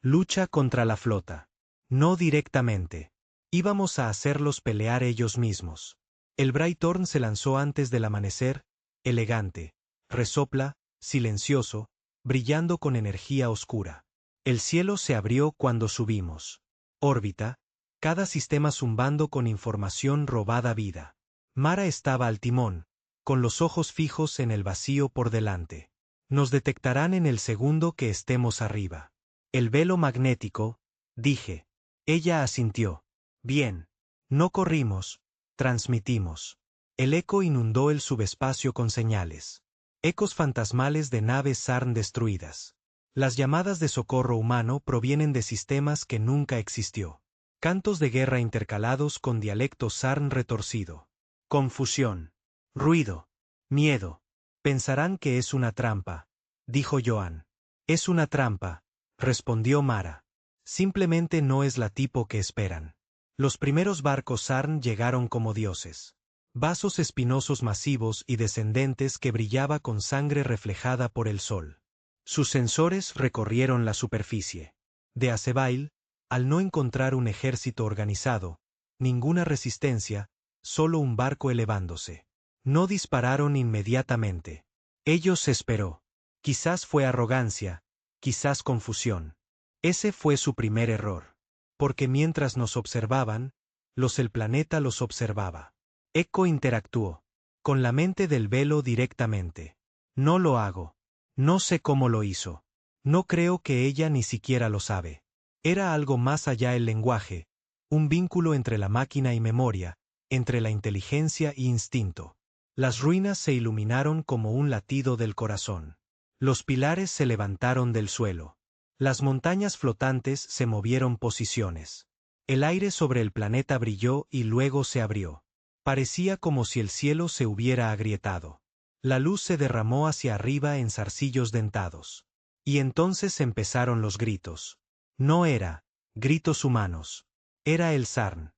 lucha contra la flota. No directamente. Íbamos a hacerlos pelear ellos mismos. El Braytorn se lanzó antes del amanecer, elegante, resopla, silencioso, brillando con energía oscura. El cielo se abrió cuando subimos. Órbita, cada sistema zumbando con información robada vida. Mara estaba al timón, con los ojos fijos en el vacío por delante. Nos detectarán en el segundo que estemos arriba. El velo magnético, dije. Ella asintió. Bien. No corrimos, transmitimos. El eco inundó el subespacio con señales. Ecos fantasmales de naves Sarn destruidas. Las llamadas de socorro humano provienen de sistemas que nunca existió. Cantos de guerra intercalados con dialecto Sarn retorcido. Confusión. Ruido. Miedo. Pensarán que es una trampa, dijo Joan. Es una trampa, respondió Mara. Simplemente no es la tipo que esperan. Los primeros barcos Sarn llegaron como dioses. Vasos espinosos masivos y descendentes que brillaba con sangre reflejada por el sol. Sus sensores recorrieron la superficie. De Azebail, al no encontrar un ejército organizado, ninguna resistencia, solo un barco elevándose. No dispararon inmediatamente. Ellos esperó. Quizás fue arrogancia, quizás confusión. Ese fue su primer error. Porque mientras nos observaban, el planeta los observaba. Echo interactuó. Con la mente del velo directamente. No lo hago. No sé cómo lo hizo. No creo que ella ni siquiera lo sabe. Era algo más allá el lenguaje, un vínculo entre la máquina y memoria, entre la inteligencia y instinto. Las ruinas se iluminaron como un latido del corazón. Los pilares se levantaron del suelo. Las montañas flotantes se movieron posiciones. El aire sobre el planeta brilló y luego se abrió. Parecía como si el cielo se hubiera agrietado. La luz se derramó hacia arriba en zarcillos dentados. Y entonces empezaron los gritos. No era gritos humanos. Era el Sarn.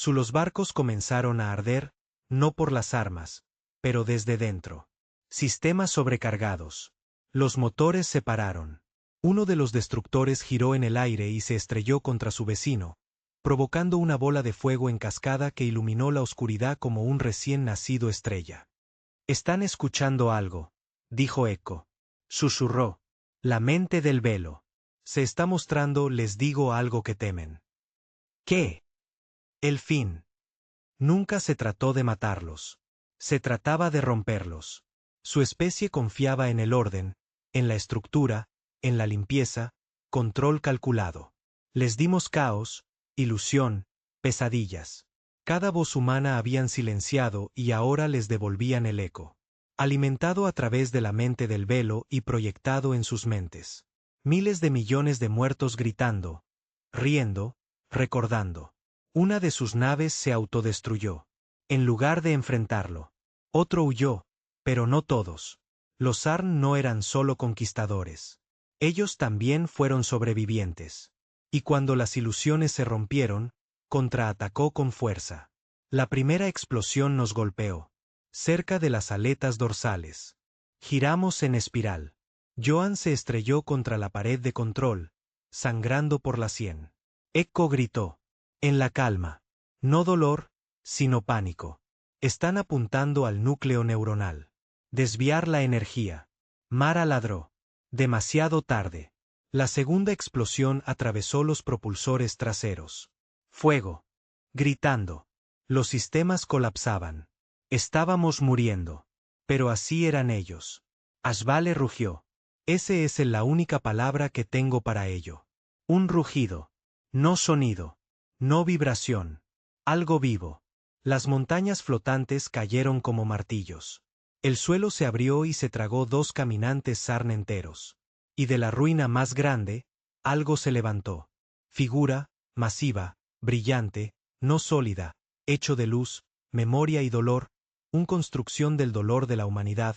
Los barcos comenzaron a arder, no por las armas, pero desde dentro. Sistemas sobrecargados. Los motores se pararon. Uno de los destructores giró en el aire y se estrelló contra su vecino, provocando una bola de fuego en cascada que iluminó la oscuridad como un recién nacido estrella. «Están escuchando algo», dijo Echo. Susurró. «La mente del velo. Se está mostrando, les digo algo que temen». «¿Qué?» «El fin». Nunca se trató de matarlos. Se trataba de romperlos. Su especie confiaba en el orden, en la estructura, en la limpieza, control calculado. Les dimos caos, ilusión, pesadillas. Cada voz humana habían silenciado y ahora les devolvían el eco. Alimentado a través de la mente del velo y proyectado en sus mentes. Miles de millones de muertos gritando, riendo, recordando. Una de sus naves se autodestruyó. En lugar de enfrentarlo. Otro huyó, pero no todos. Los Zarn no eran solo conquistadores. Ellos también fueron sobrevivientes. Y cuando las ilusiones se rompieron, contraatacó con fuerza. La primera explosión nos golpeó. Cerca de las aletas dorsales. Giramos en espiral. Joan se estrelló contra la pared de control, sangrando por la sien. Echo gritó. En la calma. No dolor, sino pánico. Están apuntando al núcleo neuronal. Desviar la energía. Mara ladró. Demasiado tarde. La segunda explosión atravesó los propulsores traseros. Fuego. Gritando. Los sistemas colapsaban. Estábamos muriendo. Pero así eran ellos. Ashvale rugió. Ese es la única palabra que tengo para ello. Un rugido. No sonido. No vibración. Algo vivo. Las montañas flotantes cayeron como martillos. El suelo se abrió y se tragó dos caminantes Zarn enteros. Y de la ruina más grande, algo se levantó. Figura, masiva, brillante, no sólida, hecho de luz, memoria y dolor, una construcción del dolor de la humanidad,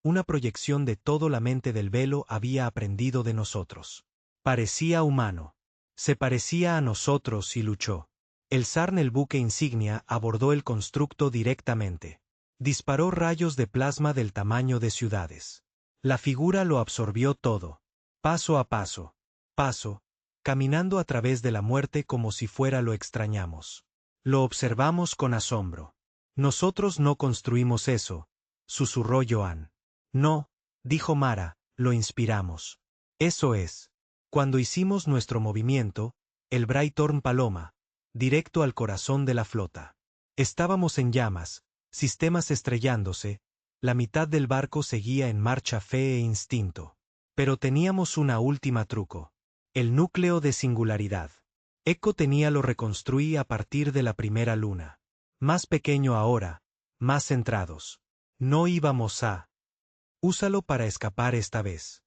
una proyección de todo la mente del velo había aprendido de nosotros. Parecía humano. Se parecía a nosotros y luchó. El Zarn, el buque insignia, abordó el constructo directamente. Disparó rayos de plasma del tamaño de ciudades. La figura lo absorbió todo. Paso a paso. Paso. Caminando a través de la muerte como si fuera lo extrañamos. Lo observamos con asombro. Nosotros no construimos eso, susurró Joan. No, dijo Mara, lo inspiramos. Eso es. Cuando hicimos nuestro movimiento, el Brighthorn Paloma, directo al corazón de la flota. Estábamos en llamas, sistemas estrellándose, la mitad del barco seguía en marcha fe e instinto. Pero teníamos una última truco. El núcleo de singularidad. Echo tenía lo reconstruí a partir de la primera luna. Más pequeño ahora, más centrados. No íbamos a... Úsalo para escapar esta vez.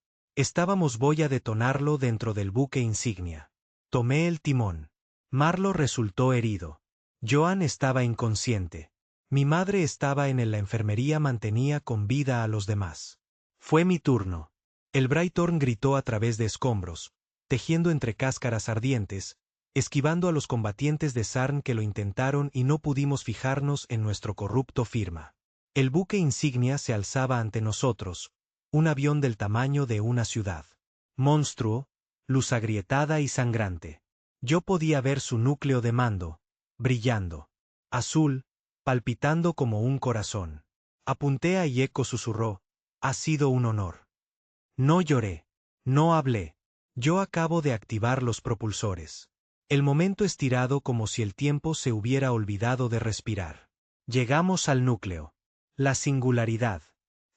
Voy a detonarlo dentro del buque insignia. Tomé el timón. Marlo resultó herido. Joan estaba inconsciente. Mi madre estaba en la enfermería, mantenía con vida a los demás. Fue mi turno. El Brighthorn gritó a través de escombros, tejiendo entre cáscaras ardientes, esquivando a los combatientes de Zarn que lo intentaron y no pudimos fijarnos en nuestro corrupto firma. El buque insignia se alzaba ante nosotros, un avión del tamaño de una ciudad. Monstruo, luz agrietada y sangrante. Yo podía ver su núcleo de mando, brillando. Azul, palpitando como un corazón. Apunté a y Echo susurró, ha sido un honor. No lloré. No hablé. Yo acabo de activar los propulsores. El momento estirado como si el tiempo se hubiera olvidado de respirar. Llegamos al núcleo. La singularidad.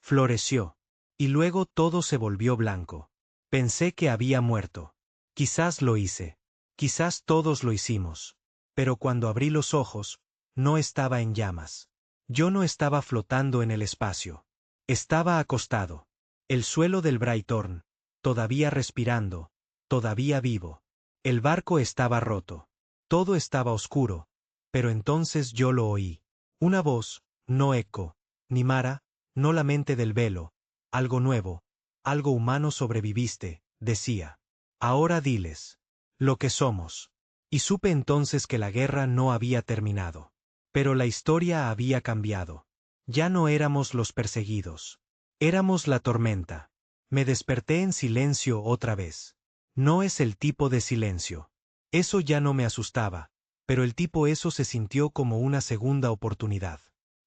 Floreció. Y luego todo se volvió blanco. Pensé que había muerto. Quizás lo hice. Quizás todos lo hicimos. Pero cuando abrí los ojos, no estaba en llamas. Yo no estaba flotando en el espacio. Estaba acostado. El suelo del Brighthorn, todavía respirando, todavía vivo. El barco estaba roto. Todo estaba oscuro. Pero entonces yo lo oí. Una voz, no Echo, ni Mara, no la mente del velo. Algo nuevo, algo humano sobreviviste, decía. Ahora diles. Lo que somos. Y supe entonces que la guerra no había terminado. Pero la historia había cambiado. Ya no éramos los perseguidos. Éramos la tormenta. Me desperté en silencio otra vez. No es el tipo de silencio. Eso ya no me asustaba, pero el tipo eso se sintió como una segunda oportunidad.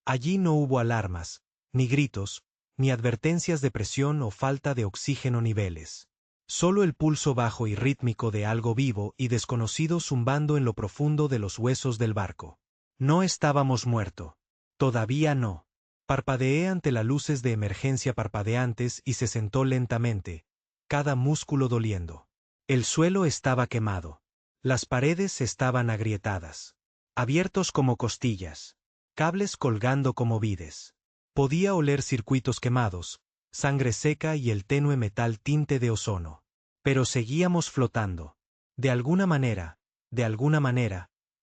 Allí no hubo alarmas, ni gritos, ni advertencias de presión o falta de oxígeno niveles. Solo el pulso bajo y rítmico de algo vivo y desconocido zumbando en lo profundo de los huesos del barco. No estábamos muertos. Todavía no. Parpadeé ante las luces de emergencia parpadeantes y se sentó lentamente, cada músculo doliendo. El suelo estaba quemado. Las paredes estaban agrietadas. Abiertos como costillas. Cables colgando como vides. Podía oler circuitos quemados, sangre seca y el tenue metal tinte de ozono. Pero seguíamos flotando. De alguna manera,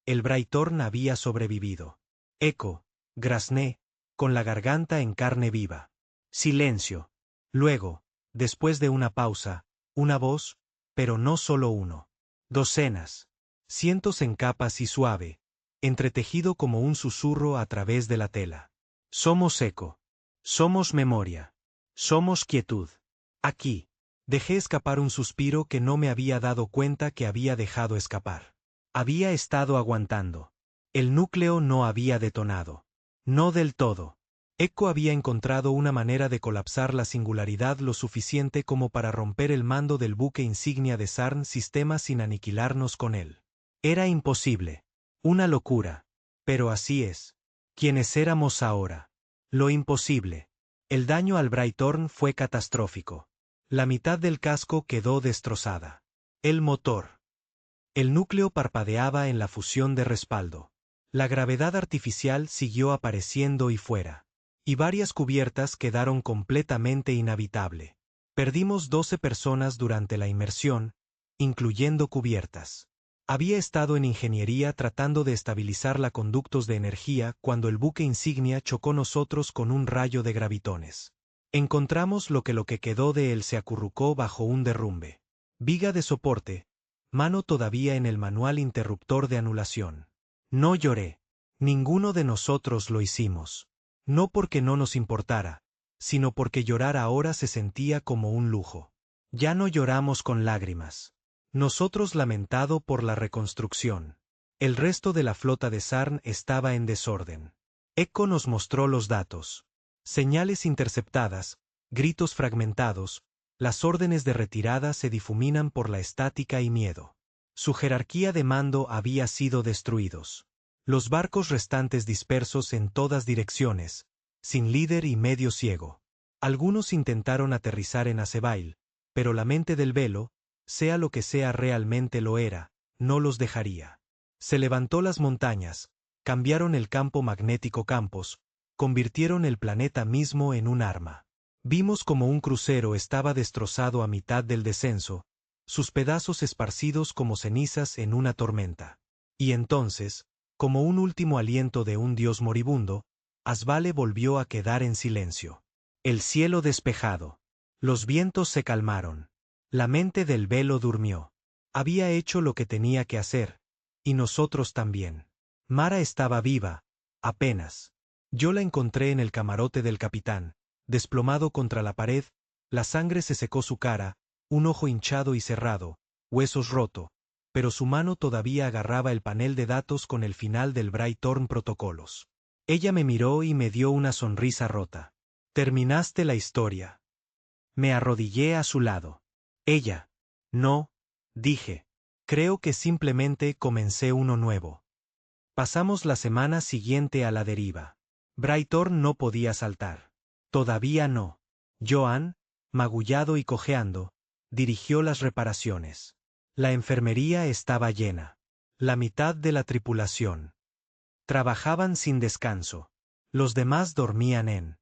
el Braytorn había sobrevivido. Eco, grazné, con la garganta en carne viva. Silencio. Luego, después de una pausa, una voz, pero no solo uno. Docenas. Cientos en capas y suave, entretejido como un susurro a través de la tela. Somos eco. Somos memoria. Somos quietud. Aquí. Dejé escapar un suspiro que no me había dado cuenta que había dejado escapar. Había estado aguantando. El núcleo no había detonado. No del todo. Eco había encontrado una manera de colapsar la singularidad lo suficiente como para romper el mando del buque insignia de Sarn Sistema sin aniquilarnos con él. Era imposible. Una locura. Pero así es. ¿Quiénes éramos ahora? Lo imposible. El daño al Braytorn fue catastrófico. La mitad del casco quedó destrozada. El motor. El núcleo parpadeaba en la fusión de respaldo. La gravedad artificial siguió apareciendo y fuera. Y varias cubiertas quedaron completamente inhabitable. Perdimos 12 personas durante la inmersión, incluyendo cubiertas. Había estado en ingeniería tratando de estabilizar la conductos de energía cuando el buque insignia chocó nosotros con un rayo de gravitones. Encontramos lo que quedó de él se acurrucó bajo un derrumbe. Viga de soporte, mano todavía en el manual interruptor de anulación. No lloré. Ninguno de nosotros lo hicimos. No porque no nos importara, sino porque llorar ahora se sentía como un lujo. Ya no lloramos con lágrimas. Nosotros lamentado por la reconstrucción. El resto de la flota de Sarn estaba en desorden. Eco nos mostró los datos. Señales interceptadas, gritos fragmentados, las órdenes de retirada se difuminan por la estática y miedo. Su jerarquía de mando había sido destruidos. Los barcos restantes dispersos en todas direcciones, sin líder y medio ciego. Algunos intentaron aterrizar en Azebail, pero la mente del velo, sea lo que sea realmente lo era, no los dejaría. Se levantó las montañas, cambiaron el campo magnético campos, convirtieron el planeta mismo en un arma. Vimos como un crucero estaba destrozado a mitad del descenso, sus pedazos esparcidos como cenizas en una tormenta. Y entonces, como un último aliento de un dios moribundo, Asvale volvió a quedar en silencio. El cielo despejado. Los vientos se calmaron. La mente del velo durmió. Había hecho lo que tenía que hacer, y nosotros también. Mara estaba viva, apenas. Yo la encontré en el camarote del capitán, desplomado contra la pared, la sangre se secó su cara, un ojo hinchado y cerrado, huesos roto, pero su mano todavía agarraba el panel de datos con el final del Braytorn Protocolos. Ella me miró y me dio una sonrisa rota. Terminaste la historia. Me arrodillé a su lado. Ella. No, dije. Creo que simplemente comencé uno nuevo. Pasamos la semana siguiente a la deriva. Braytorn no podía saltar. Todavía no. Joan, magullado y cojeando, dirigió las reparaciones. La enfermería estaba llena. La mitad de la tripulación. Trabajaban sin descanso. Los demás dormían en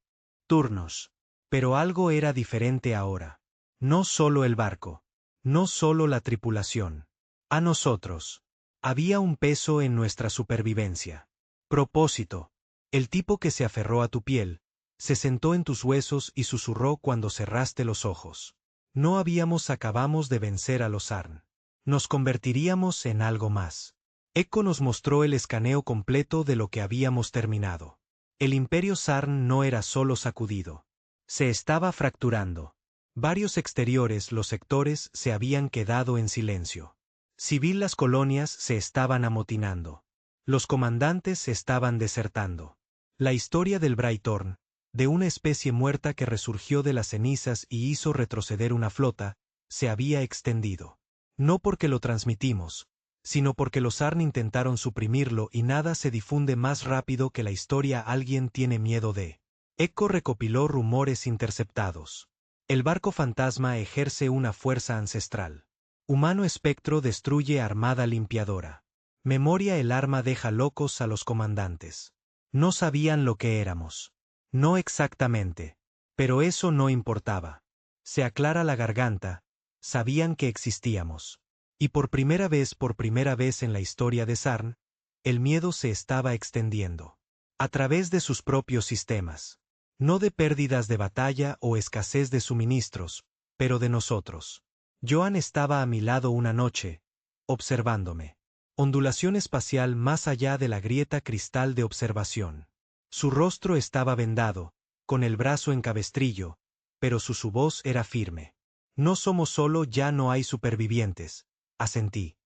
turnos. Pero algo era diferente ahora. No solo el barco. No solo la tripulación. A nosotros. Había un peso en nuestra supervivencia. Propósito. El tipo que se aferró a tu piel, se sentó en tus huesos y susurró cuando cerraste los ojos. No acabamos de vencer a los Sarn. Nos convertiríamos en algo más. Eco nos mostró el escaneo completo de lo que habíamos terminado. El imperio Sarn no era solo sacudido. Se estaba fracturando. Varios exteriores, los sectores, se habían quedado en silencio. Civil, las colonias se estaban amotinando. Los comandantes estaban desertando. La historia del Brighthorn, de una especie muerta que resurgió de las cenizas y hizo retroceder una flota, se había extendido. No porque lo transmitimos, sino porque los Sarn intentaron suprimirlo y nada se difunde más rápido que la historia. Alguien tiene miedo de. Echo recopiló rumores interceptados. El barco fantasma ejerce una fuerza ancestral. Humano espectro destruye armada limpiadora. Memoria, el arma deja locos a los comandantes. No sabían lo que éramos. No exactamente. Pero eso no importaba. Se aclara la garganta. Sabían que existíamos. Y por primera vez en la historia de Sarn, el miedo se estaba extendiendo. A través de sus propios sistemas. No de pérdidas de batalla o escasez de suministros, pero de nosotros. Joan estaba a mi lado una noche, observándome. Ondulación espacial más allá de la grieta cristal de observación. Su rostro estaba vendado, con el brazo en cabestrillo, pero su voz era firme. No somos solo, ya no hay supervivientes, asentí.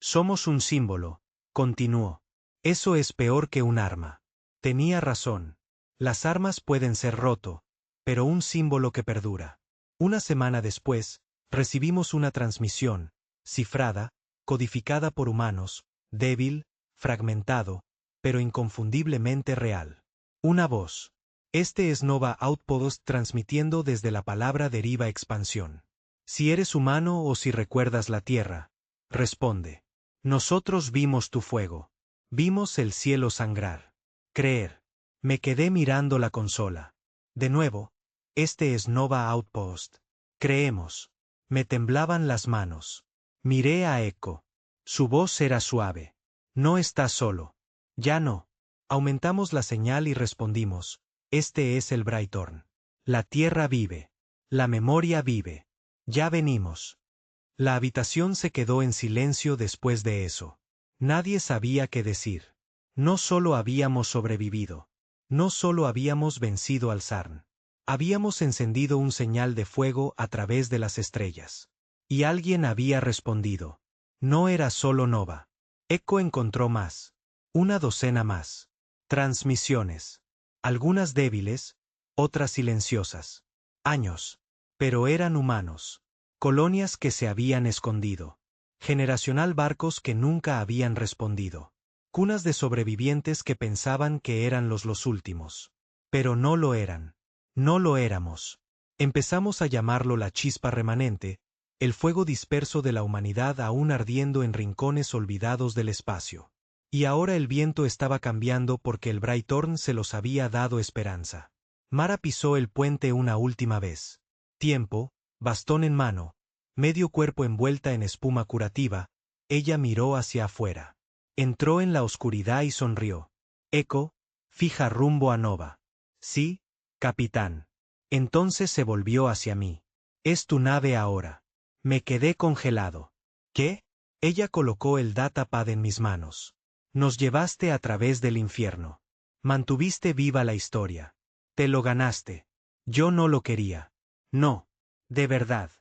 Somos un símbolo, continuó. Eso es peor que un arma. Tenía razón. Las armas pueden ser roto, pero un símbolo que perdura. Una semana después, recibimos una transmisión, cifrada, codificada por humanos, débil, fragmentado, pero inconfundiblemente real. Una voz. Este es Nova Outpost transmitiendo desde la palabra deriva expansión. Si eres humano o si recuerdas la tierra, responde. Nosotros vimos tu fuego. Vimos el cielo sangrar. Creer. Me quedé mirando la consola. De nuevo, este es Nova Outpost. Creemos. Me temblaban las manos. Miré a Echo. Su voz era suave. No estás solo. Ya no. Aumentamos la señal y respondimos. Este es el Brighthorn. La tierra vive. La memoria vive. Ya venimos. La habitación se quedó en silencio después de eso. Nadie sabía qué decir. No solo habíamos sobrevivido. No solo habíamos vencido al Sarn. Habíamos encendido un señal de fuego a través de las estrellas. Y alguien había respondido. No era solo Nova. Echo encontró más. Una docena más. Transmisiones. Algunas débiles, otras silenciosas. Años. Pero eran humanos. Colonias que se habían escondido. Generacional, barcos que nunca habían respondido. Cunas de sobrevivientes que pensaban que eran los últimos. Pero no lo eran. No lo éramos. Empezamos a llamarlo la chispa remanente, el fuego disperso de la humanidad aún ardiendo en rincones olvidados del espacio. Y ahora el viento estaba cambiando porque el Brighthorn se los había dado esperanza. Mara pisó el puente una última vez. Tiempo, bastón en mano, medio cuerpo envuelta en espuma curativa, ella miró hacia afuera. Entró en la oscuridad y sonrió. Echo, fija rumbo a Nova. Sí, capitán. Entonces se volvió hacia mí. Es tu nave ahora. Me quedé congelado. ¿Qué? Ella colocó el datapad en mis manos. Nos llevaste a través del infierno. Mantuviste viva la historia. Te lo ganaste. Yo no lo quería. No. De verdad.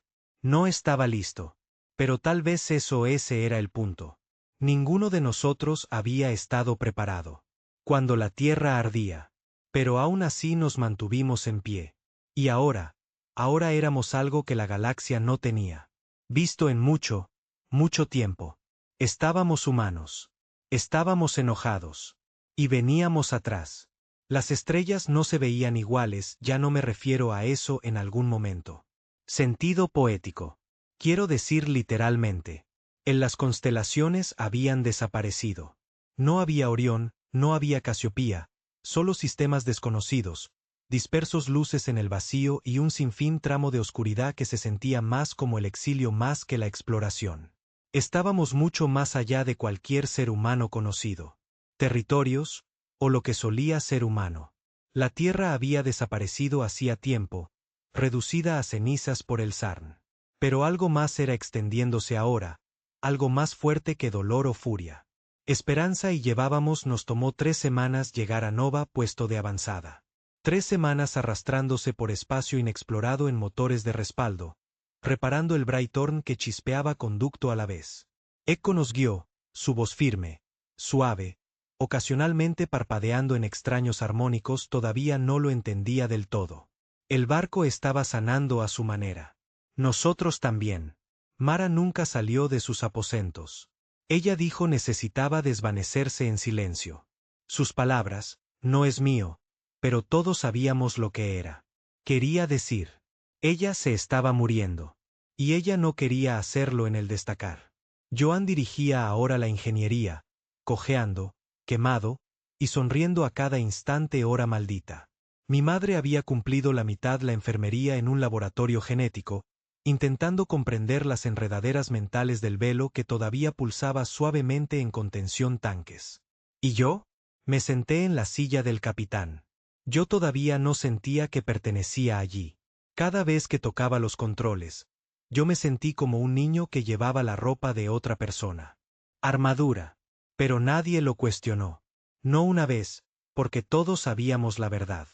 No estaba listo. Pero tal vez ese era el punto. Ninguno de nosotros había estado preparado. Cuando la tierra ardía. Pero aún así nos mantuvimos en pie. Y ahora éramos algo que la galaxia no tenía. Visto en mucho, mucho tiempo. Estábamos humanos. Estábamos enojados. Y veníamos atrás. Las estrellas no se veían iguales, ya no me refiero a eso en algún momento. Sentido poético. Quiero decir literalmente. En las constelaciones habían desaparecido. No había Orión, no había Casiopía, solo sistemas desconocidos, dispersos luces en el vacío y un sinfín tramo de oscuridad que se sentía más como el exilio más que la exploración. Estábamos mucho más allá de cualquier ser humano conocido. Territorios, o lo que solía ser humano. La Tierra había desaparecido hacía tiempo, reducida a cenizas por el Sarn. Pero algo más era extendiéndose ahora, algo más fuerte que dolor o furia. Esperanza y llevábamos nos tomó 3 semanas llegar a Nova, puesto de avanzada. 3 semanas arrastrándose por espacio inexplorado en motores de respaldo, reparando el Brighton que chispeaba con ducto a la vez. Echo nos guió, su voz firme, suave, ocasionalmente parpadeando en extraños armónicos. Todavía no lo entendía del todo. El barco estaba sanando a su manera. Nosotros también. Mara nunca salió de sus aposentos. Ella dijo necesitaba desvanecerse en silencio. Sus palabras, no es mío, pero todos sabíamos lo que era. Quería decir, ella se estaba muriendo. Y ella no quería hacerlo en el destacar. Joan dirigía ahora la ingeniería, cojeando, quemado, y sonriendo a cada instante. Hora maldita. Mi madre había cumplido la mitad la enfermería en un laboratorio genético, intentando comprender las enredaderas mentales del velo que todavía pulsaba suavemente en contención tanques. ¿Y yo? Me senté en la silla del capitán. Yo todavía no sentía que pertenecía allí. Cada vez que tocaba los controles, yo me sentí como un niño que llevaba la ropa de otra persona. Armadura. Pero nadie lo cuestionó. No una vez, porque todos sabíamos la verdad.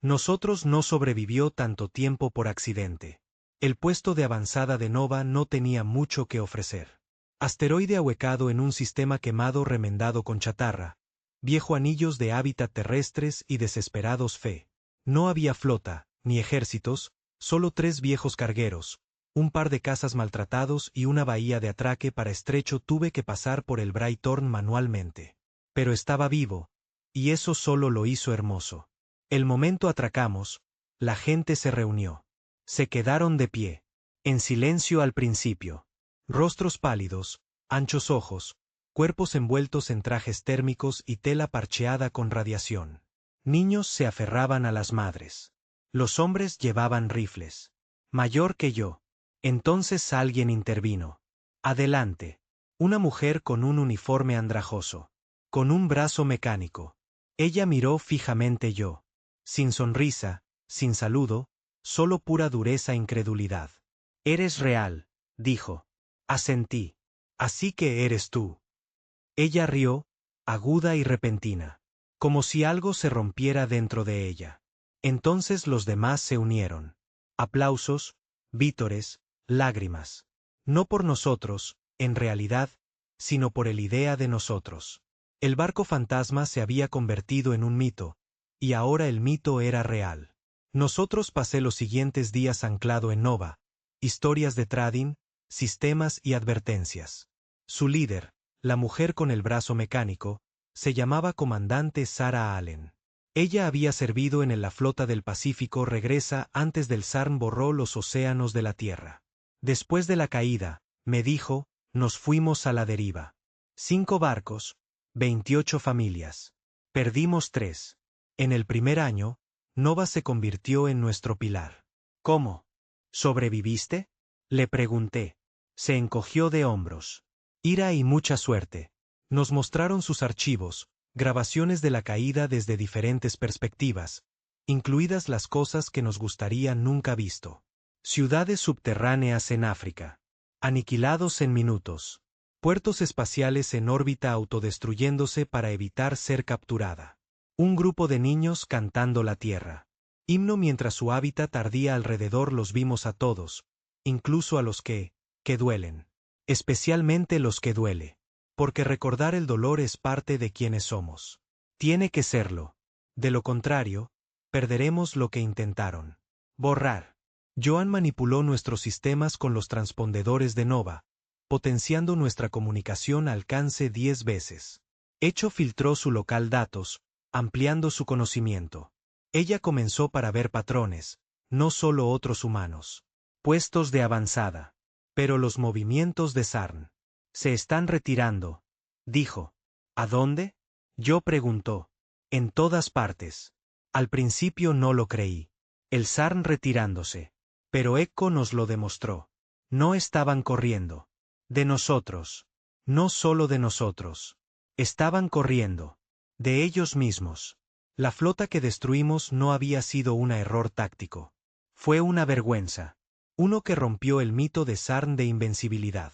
Nosotros no sobrevivió tanto tiempo por accidente. El puesto de avanzada de Nova no tenía mucho que ofrecer. Asteroide ahuecado en un sistema quemado remendado con chatarra, viejo anillos de hábitat terrestres y desesperados fe. No había flota, ni ejércitos, solo 3 viejos cargueros, un par de cazas maltratados y una bahía de atraque para estrecho. Tuve que pasar por el Brighton manualmente. Pero estaba vivo, y eso solo lo hizo hermoso. El momento atracamos, la gente se reunió. Se quedaron de pie, en silencio al principio. Rostros pálidos, anchos ojos, cuerpos envueltos en trajes térmicos y tela parcheada con radiación. Niños se aferraban a las madres. Los hombres llevaban rifles. Mayor que yo. Entonces alguien intervino. Adelante. Una mujer con un uniforme andrajoso. Con un brazo mecánico. Ella miró fijamente yo. Sin sonrisa, sin saludo, solo pura dureza e incredulidad. Eres real, dijo. Asentí. Así que eres tú. Ella rió, aguda y repentina. Como si algo se rompiera dentro de ella. Entonces los demás se unieron. Aplausos, vítores, lágrimas. No por nosotros, en realidad, sino por el idea de nosotros. El barco fantasma se había convertido en un mito, y ahora el mito era real. Nosotros pasé los siguientes días anclado en Nova, historias de trading, sistemas y advertencias. Su líder, la mujer con el brazo mecánico, se llamaba Comandante Sarah Allen. Ella había servido en la flota del Pacífico. Regresa antes del SARM borró los océanos de la Tierra. Después de la caída, me dijo, nos fuimos a la deriva. 5 barcos, 28 familias. Perdimos 3. En el primer año, Nova se convirtió en nuestro pilar. ¿Cómo? ¿Sobreviviste? Le pregunté. Se encogió de hombros. Ira y mucha suerte. Nos mostraron sus archivos, grabaciones de la caída desde diferentes perspectivas, incluidas las cosas que nos gustaría nunca visto. Ciudades subterráneas en África. Aniquilados en minutos. Puertos espaciales en órbita autodestruyéndose para evitar ser capturada. Un grupo de niños cantando la tierra. Himno mientras su hábitat ardía alrededor. Los vimos a todos, incluso a los que duelen. Especialmente los que duele. Porque recordar el dolor es parte de quienes somos. Tiene que serlo. De lo contrario, perderemos lo que intentaron. Borrar. Joan manipuló nuestros sistemas con los transpondedores de Nova, potenciando nuestra comunicación alcance 10 veces. Echo filtró su local datos, ampliando su conocimiento. Ella comenzó para ver patrones, no solo otros humanos. Puestos de avanzada. Pero los movimientos de Sarn. Se están retirando, dijo. ¿A dónde? Yo preguntó. En todas partes. Al principio no lo creí. El Sarn retirándose. Pero Echo nos lo demostró. No estaban corriendo. De nosotros. No solo de nosotros. Estaban corriendo. De ellos mismos. La flota que destruimos no había sido un error táctico. Fue una vergüenza. Uno que rompió el mito de Sarn de invencibilidad.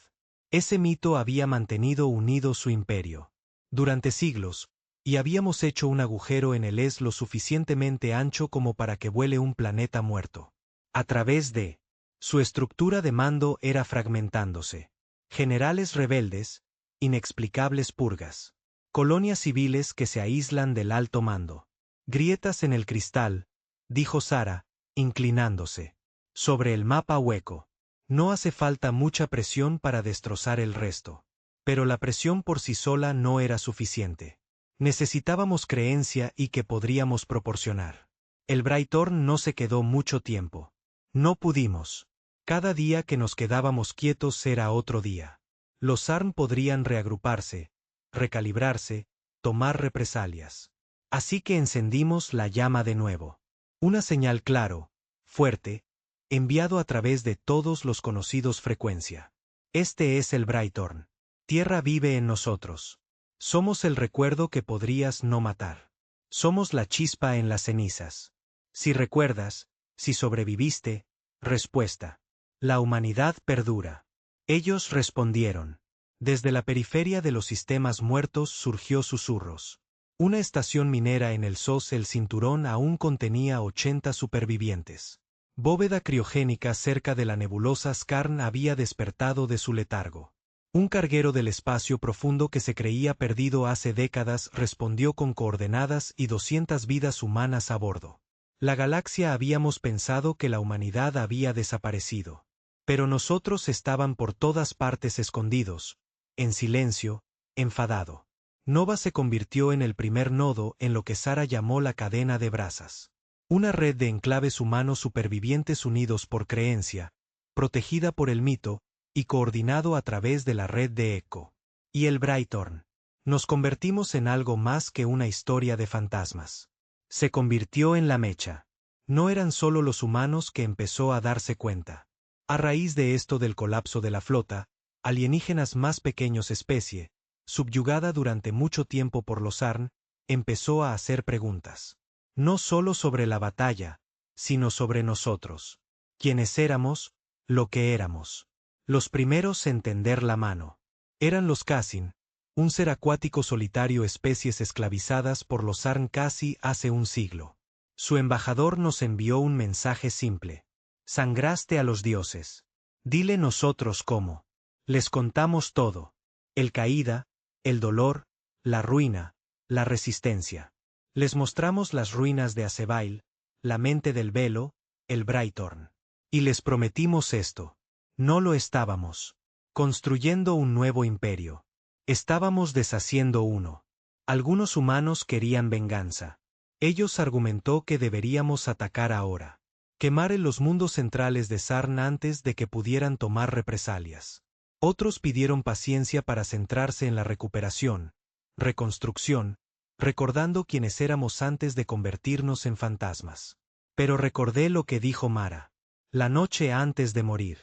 Ese mito había mantenido unido su imperio. Durante siglos, y habíamos hecho un agujero en el lo suficientemente ancho como para que vuele un planeta muerto. A través de su estructura de mando era fragmentándose. Generales rebeldes, inexplicables purgas. Colonias civiles que se aíslan del alto mando. Grietas en el cristal, dijo Sara, inclinándose. Sobre el mapa hueco. No hace falta mucha presión para destrozar el resto. Pero la presión por sí sola no era suficiente. Necesitábamos creencia y que podríamos proporcionar. El Brighthorn no se quedó mucho tiempo. No pudimos. Cada día que nos quedábamos quietos era otro día. Los Sarn podrían reagruparse, recalibrarse, tomar represalias. Así que encendimos la llama de nuevo. Una señal claro, fuerte, enviado a través de todos los conocidos frecuencia. Este es el Brighthorn. Tierra vive en nosotros. Somos el recuerdo que podrías no matar. Somos la chispa en las cenizas. Si recuerdas, si sobreviviste, respuesta. La humanidad perdura. Ellos respondieron. Desde la periferia de los sistemas muertos surgió susurros. Una estación minera en el SOS El Cinturón aún contenía 80 supervivientes. Bóveda criogénica cerca de la nebulosa Skarn había despertado de su letargo. Un carguero del espacio profundo que se creía perdido hace décadas respondió con coordenadas y 200 vidas humanas a bordo. La galaxia habíamos pensado que la humanidad había desaparecido. Pero nosotros estaban por todas partes escondidos, en silencio, enfadado. Nova se convirtió en el primer nodo en lo que Sara llamó la cadena de brasas. Una red de enclaves humanos supervivientes unidos por creencia, protegida por el mito, y coordinado a través de la red de Echo. Y el Brighthorn. Nos convertimos en algo más que una historia de fantasmas. Se convirtió en la mecha. No eran solo los humanos que empezó a darse cuenta. A raíz de esto del colapso de la flota, alienígenas más pequeños especie, subyugada durante mucho tiempo por los Sarn, empezó a hacer preguntas. No solo sobre la batalla, sino sobre nosotros. Quiénes éramos, lo que éramos. Los primeros en tender la mano. Eran los Kassin, un ser acuático solitario, especies esclavizadas por los Sarn casi hace un siglo. Su embajador nos envió un mensaje simple. Sangraste a los dioses. Dile nosotros cómo. Les contamos todo. El caída, el dolor, la ruina, la resistencia. Les mostramos las ruinas de Azebail, la mente del velo, el Brighthorn. Y les prometimos esto. No lo estábamos construyendo un nuevo imperio. Estábamos deshaciendo uno. Algunos humanos querían venganza. Ellos argumentó que deberíamos atacar ahora. Quemar en los mundos centrales de Sarn antes de que pudieran tomar represalias. Otros pidieron paciencia para centrarse en la recuperación, reconstrucción, recordando quiénes éramos antes de convertirnos en fantasmas. Pero recordé lo que dijo Mara. La noche antes de morir.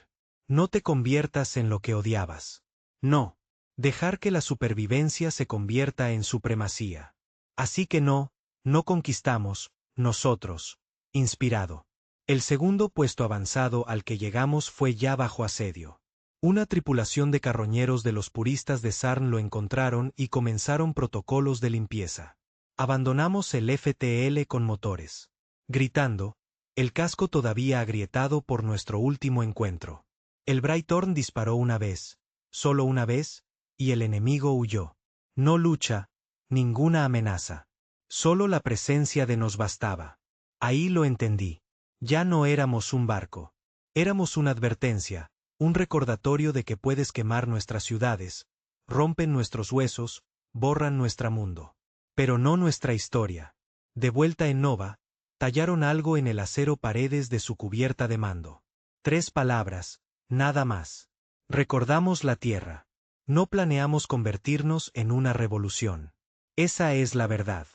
No te conviertas en lo que odiabas. No. Dejar que la supervivencia se convierta en supremacía. Así que no conquistamos, nosotros. Inspirado. El segundo puesto avanzado al que llegamos fue ya bajo asedio. Una tripulación de carroñeros de los puristas de Sarn lo encontraron y comenzaron protocolos de limpieza. Abandonamos el FTL con motores. Gritando, el casco todavía agrietado por nuestro último encuentro. El Brighthorn disparó una vez, solo una vez, y el enemigo huyó. No lucha, ninguna amenaza. Solo la presencia de nos bastaba. Ahí lo entendí. Ya no éramos un barco. Éramos una advertencia, un recordatorio de que puedes quemar nuestras ciudades, rompen nuestros huesos, borran nuestro mundo. Pero no nuestra historia. De vuelta en Nova, tallaron algo en el acero paredes de su cubierta de mando. 3 palabras, nada más. Recordamos la Tierra. No planeamos convertirnos en una revolución. Esa es la verdad.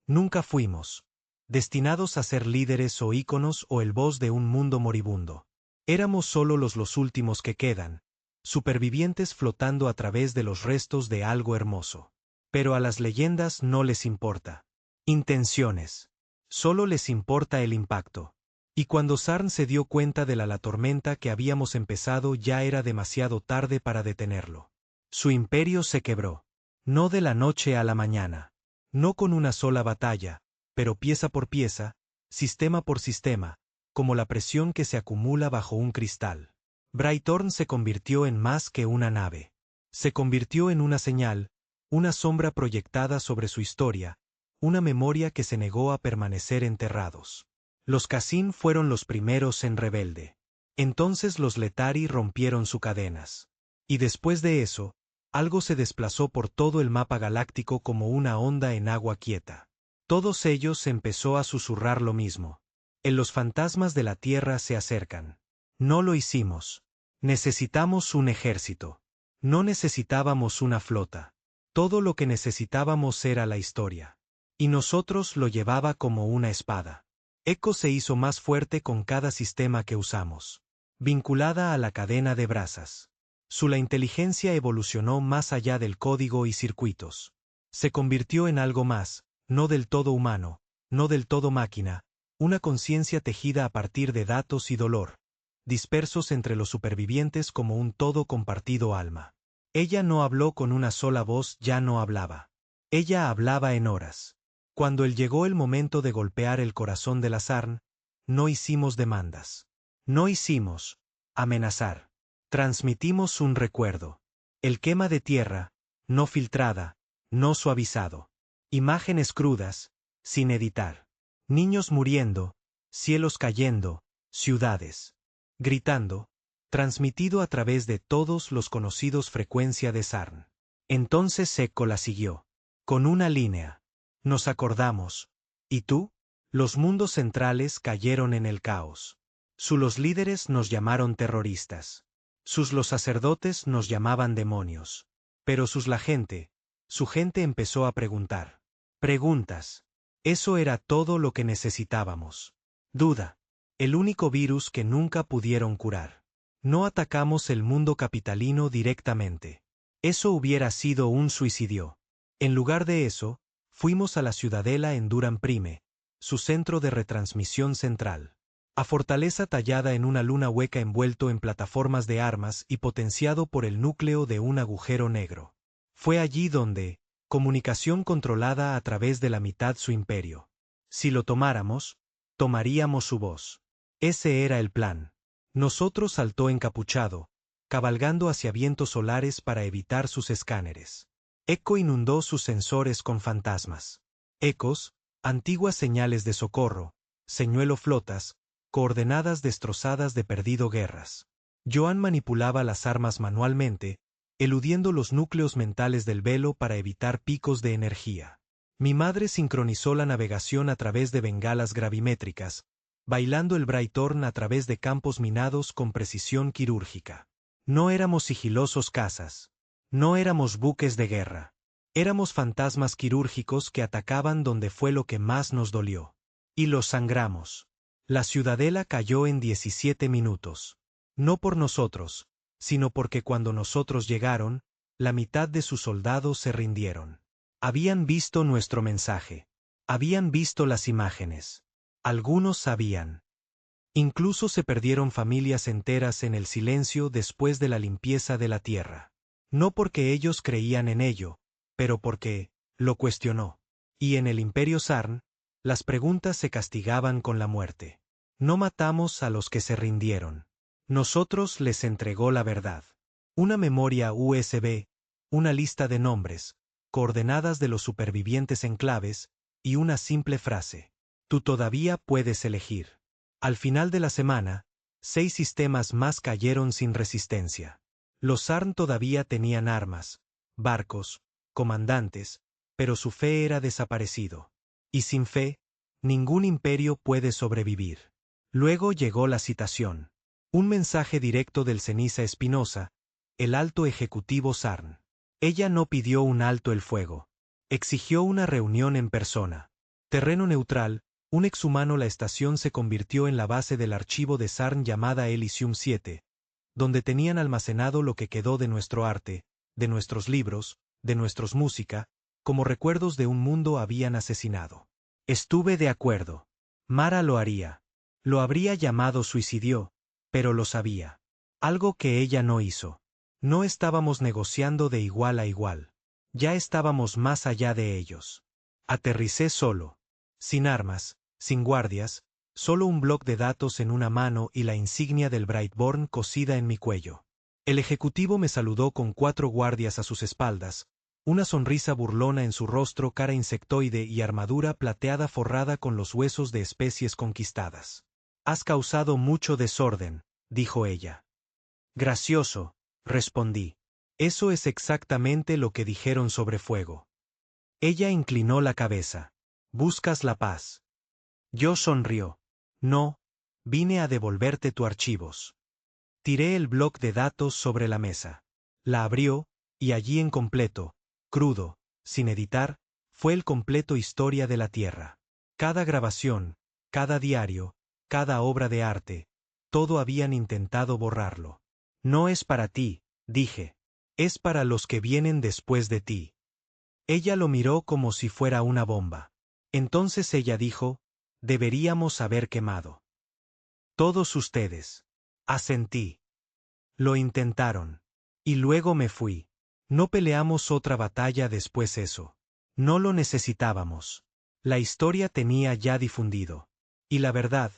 Nunca fuimos destinados a ser líderes o íconos o el voz de un mundo moribundo. Éramos solo los últimos que quedan, supervivientes flotando a través de los restos de algo hermoso. Pero a las leyendas no les importa intenciones. Solo les importa el impacto. Y cuando Sarn se dio cuenta de la tormenta que habíamos empezado, ya era demasiado tarde para detenerlo. Su imperio se quebró. No de la noche a la mañana. No con una sola batalla, pero pieza por pieza, sistema por sistema, como la presión que se acumula bajo un cristal. Brightthorn se convirtió en más que una nave. Se convirtió en una señal, una sombra proyectada sobre su historia, una memoria que se negó a permanecer enterrados. Los Kas'in fueron los primeros en rebelde. Entonces los Letari rompieron sus cadenas. Y después de eso, algo se desplazó por todo el mapa galáctico como una onda en agua quieta. Todos ellos empezó a susurrar lo mismo. Los fantasmas de la Tierra se acercan. No lo hicimos. Necesitamos un ejército. No necesitábamos una flota. Todo lo que necesitábamos era la historia. Y nosotros lo llevaba como una espada. Echo se hizo más fuerte con cada sistema que usamos. Vinculada a la cadena de brasas. La inteligencia evolucionó más allá del código y circuitos. Se convirtió en algo más, no del todo humano, no del todo máquina, una conciencia tejida a partir de datos y dolor, dispersos entre los supervivientes como un todo compartido alma. Ella no habló con una sola voz, ya no hablaba. Ella hablaba en horas. Cuando llegó el momento de golpear el corazón de la Sarn, no hicimos demandas. No hicimos amenazar. Transmitimos un recuerdo. El quema de tierra, no filtrada, no suavizado. Imágenes crudas, sin editar. Niños muriendo, cielos cayendo, ciudades gritando, transmitido a través de todos los conocidos frecuencia de Sarn. Entonces Echo la siguió. Con una línea. Nos acordamos. ¿Y tú? Los mundos centrales cayeron en el caos. Los líderes nos llamaron terroristas. Los sacerdotes nos llamaban demonios. Pero su gente empezó a preguntar. Preguntas. Eso era todo lo que necesitábamos. Duda. El único virus que nunca pudieron curar. No atacamos el mundo capitalino directamente. Eso hubiera sido un suicidio. En lugar de eso, fuimos a la ciudadela en Duran Prime, su centro de retransmisión central. A fortaleza tallada en una luna hueca envuelto en plataformas de armas y potenciado por el núcleo de un agujero negro. Fue allí donde, comunicación controlada a través de la mitad su imperio. Si lo tomáramos, tomaríamos su voz. Ese era el plan. Nosotros saltó encapuchado, cabalgando hacia vientos solares para evitar sus escáneres. Echo inundó sus sensores con fantasmas. Ecos, antiguas señales de socorro, señuelo flotas, coordenadas destrozadas de perdido guerras. Joan manipulaba las armas manualmente, eludiendo los núcleos mentales del velo para evitar picos de energía. Mi madre sincronizó la navegación a través de bengalas gravimétricas, bailando el Brightthorn a través de campos minados con precisión quirúrgica. No éramos sigilosos cazas. No éramos buques de guerra. Éramos fantasmas quirúrgicos que atacaban donde fue lo que más nos dolió. Y los sangramos. La ciudadela cayó en 17 minutos. No por nosotros, sino porque cuando nosotros llegaron, la mitad de sus soldados se rindieron. Habían visto nuestro mensaje. Habían visto las imágenes. Algunos sabían. Incluso se perdieron familias enteras en el silencio después de la limpieza de la tierra. No porque ellos creían en ello, pero porque lo cuestionó. Y en el Imperio Sarn, las preguntas se castigaban con la muerte. No matamos a los que se rindieron. Nosotros les entregó la verdad. Una memoria USB, una lista de nombres, coordenadas de los supervivientes enclaves, y una simple frase. Tú todavía puedes elegir. Al final de la semana, 6 sistemas más cayeron sin resistencia. Los Sarn todavía tenían armas, barcos, comandantes, pero su fe era desaparecido. Y sin fe, ningún imperio puede sobrevivir. Luego llegó la citación. Un mensaje directo del Ceniza Espinosa, el alto ejecutivo Sarn. Ella no pidió un alto el fuego. Exigió una reunión en persona. Terreno neutral, un exhumano. La estación se convirtió en la base del archivo de Sarn llamada Elysium 7, donde tenían almacenado lo que quedó de nuestro arte, de nuestros libros, de nuestros música, como recuerdos de un mundo habían asesinado. Estuve de acuerdo. Mara lo haría. Lo habría llamado suicidio, pero lo sabía. Algo que ella no hizo. No estábamos negociando de igual a igual. Ya estábamos más allá de ellos. Aterricé solo. Sin armas, sin guardias, solo un bloc de datos en una mano y la insignia del Brightborn cosida en mi cuello. El ejecutivo me saludó con 4 guardias a sus espaldas, una sonrisa burlona en su rostro, cara insectoide y armadura plateada forrada con los huesos de especies conquistadas. «Has causado mucho desorden», dijo ella. «Gracioso», respondí. «Eso es exactamente lo que dijeron sobre fuego». Ella inclinó la cabeza. «¿Buscas la paz?» Yo sonrió. «No, vine a devolverte tus archivos». Tiré el bloc de datos sobre la mesa. La abrió, y allí en completo, crudo, sin editar, fue el completo Historia de la Tierra. Cada grabación, cada diario, cada obra de arte, todo habían intentado borrarlo. «No es para ti», dije. «Es para los que vienen después de ti». Ella lo miró como si fuera una bomba. Entonces ella dijo: «Deberíamos haber quemado». «Todos ustedes». Asentí. Lo intentaron. Y luego me fui. No peleamos otra batalla después eso. No lo necesitábamos. La historia tenía ya difundido. Y la verdad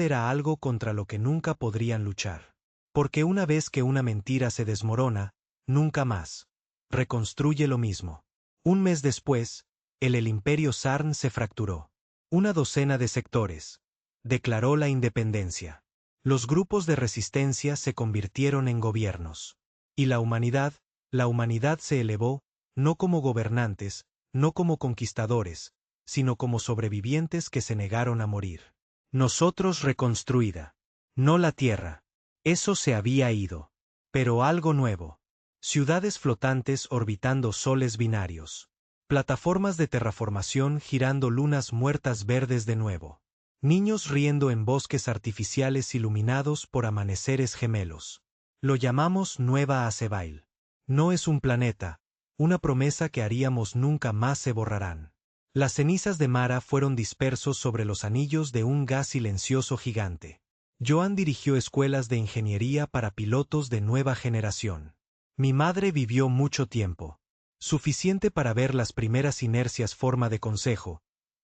era algo contra lo que nunca podrían luchar. Porque una vez que una mentira se desmorona, nunca más reconstruye lo mismo. Un mes después, el Imperio Sarn se fracturó. Una docena de sectores. Declaró la independencia. Los grupos de resistencia se convirtieron en gobiernos. Y la humanidad se elevó, no como gobernantes, no como conquistadores, sino como sobrevivientes que se negaron a morir. Nosotros reconstruida. No la tierra. Eso se había ido. Pero algo nuevo. Ciudades flotantes orbitando soles binarios. Plataformas de terraformación girando lunas muertas verdes de nuevo. Niños riendo en bosques artificiales iluminados por amaneceres gemelos. Lo llamamos Nueva Azebail. No es un planeta, una promesa que haríamos nunca más se borrarán. Las cenizas de Mara fueron dispersos sobre los anillos de un gas silencioso gigante. Joan dirigió escuelas de ingeniería para pilotos de nueva generación. Mi madre vivió mucho tiempo. Suficiente para ver las primeras inercias forma de consejo,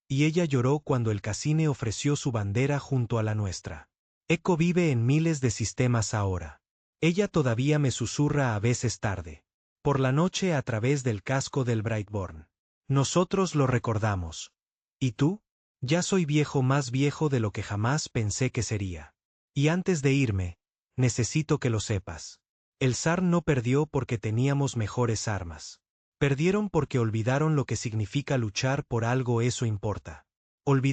y ella lloró cuando el Cassini ofreció su bandera junto a la nuestra. Echo vive en miles de sistemas ahora. Ella todavía me susurra a veces tarde. Por la noche a través del casco del Brightborn. Nosotros lo recordamos. ¿Y tú? Ya soy viejo, más viejo de lo que jamás pensé que sería. Y antes de irme, necesito que lo sepas. El zar no perdió porque teníamos mejores armas. Perdieron porque olvidaron lo que significa luchar por algo, eso importa. Olvidaron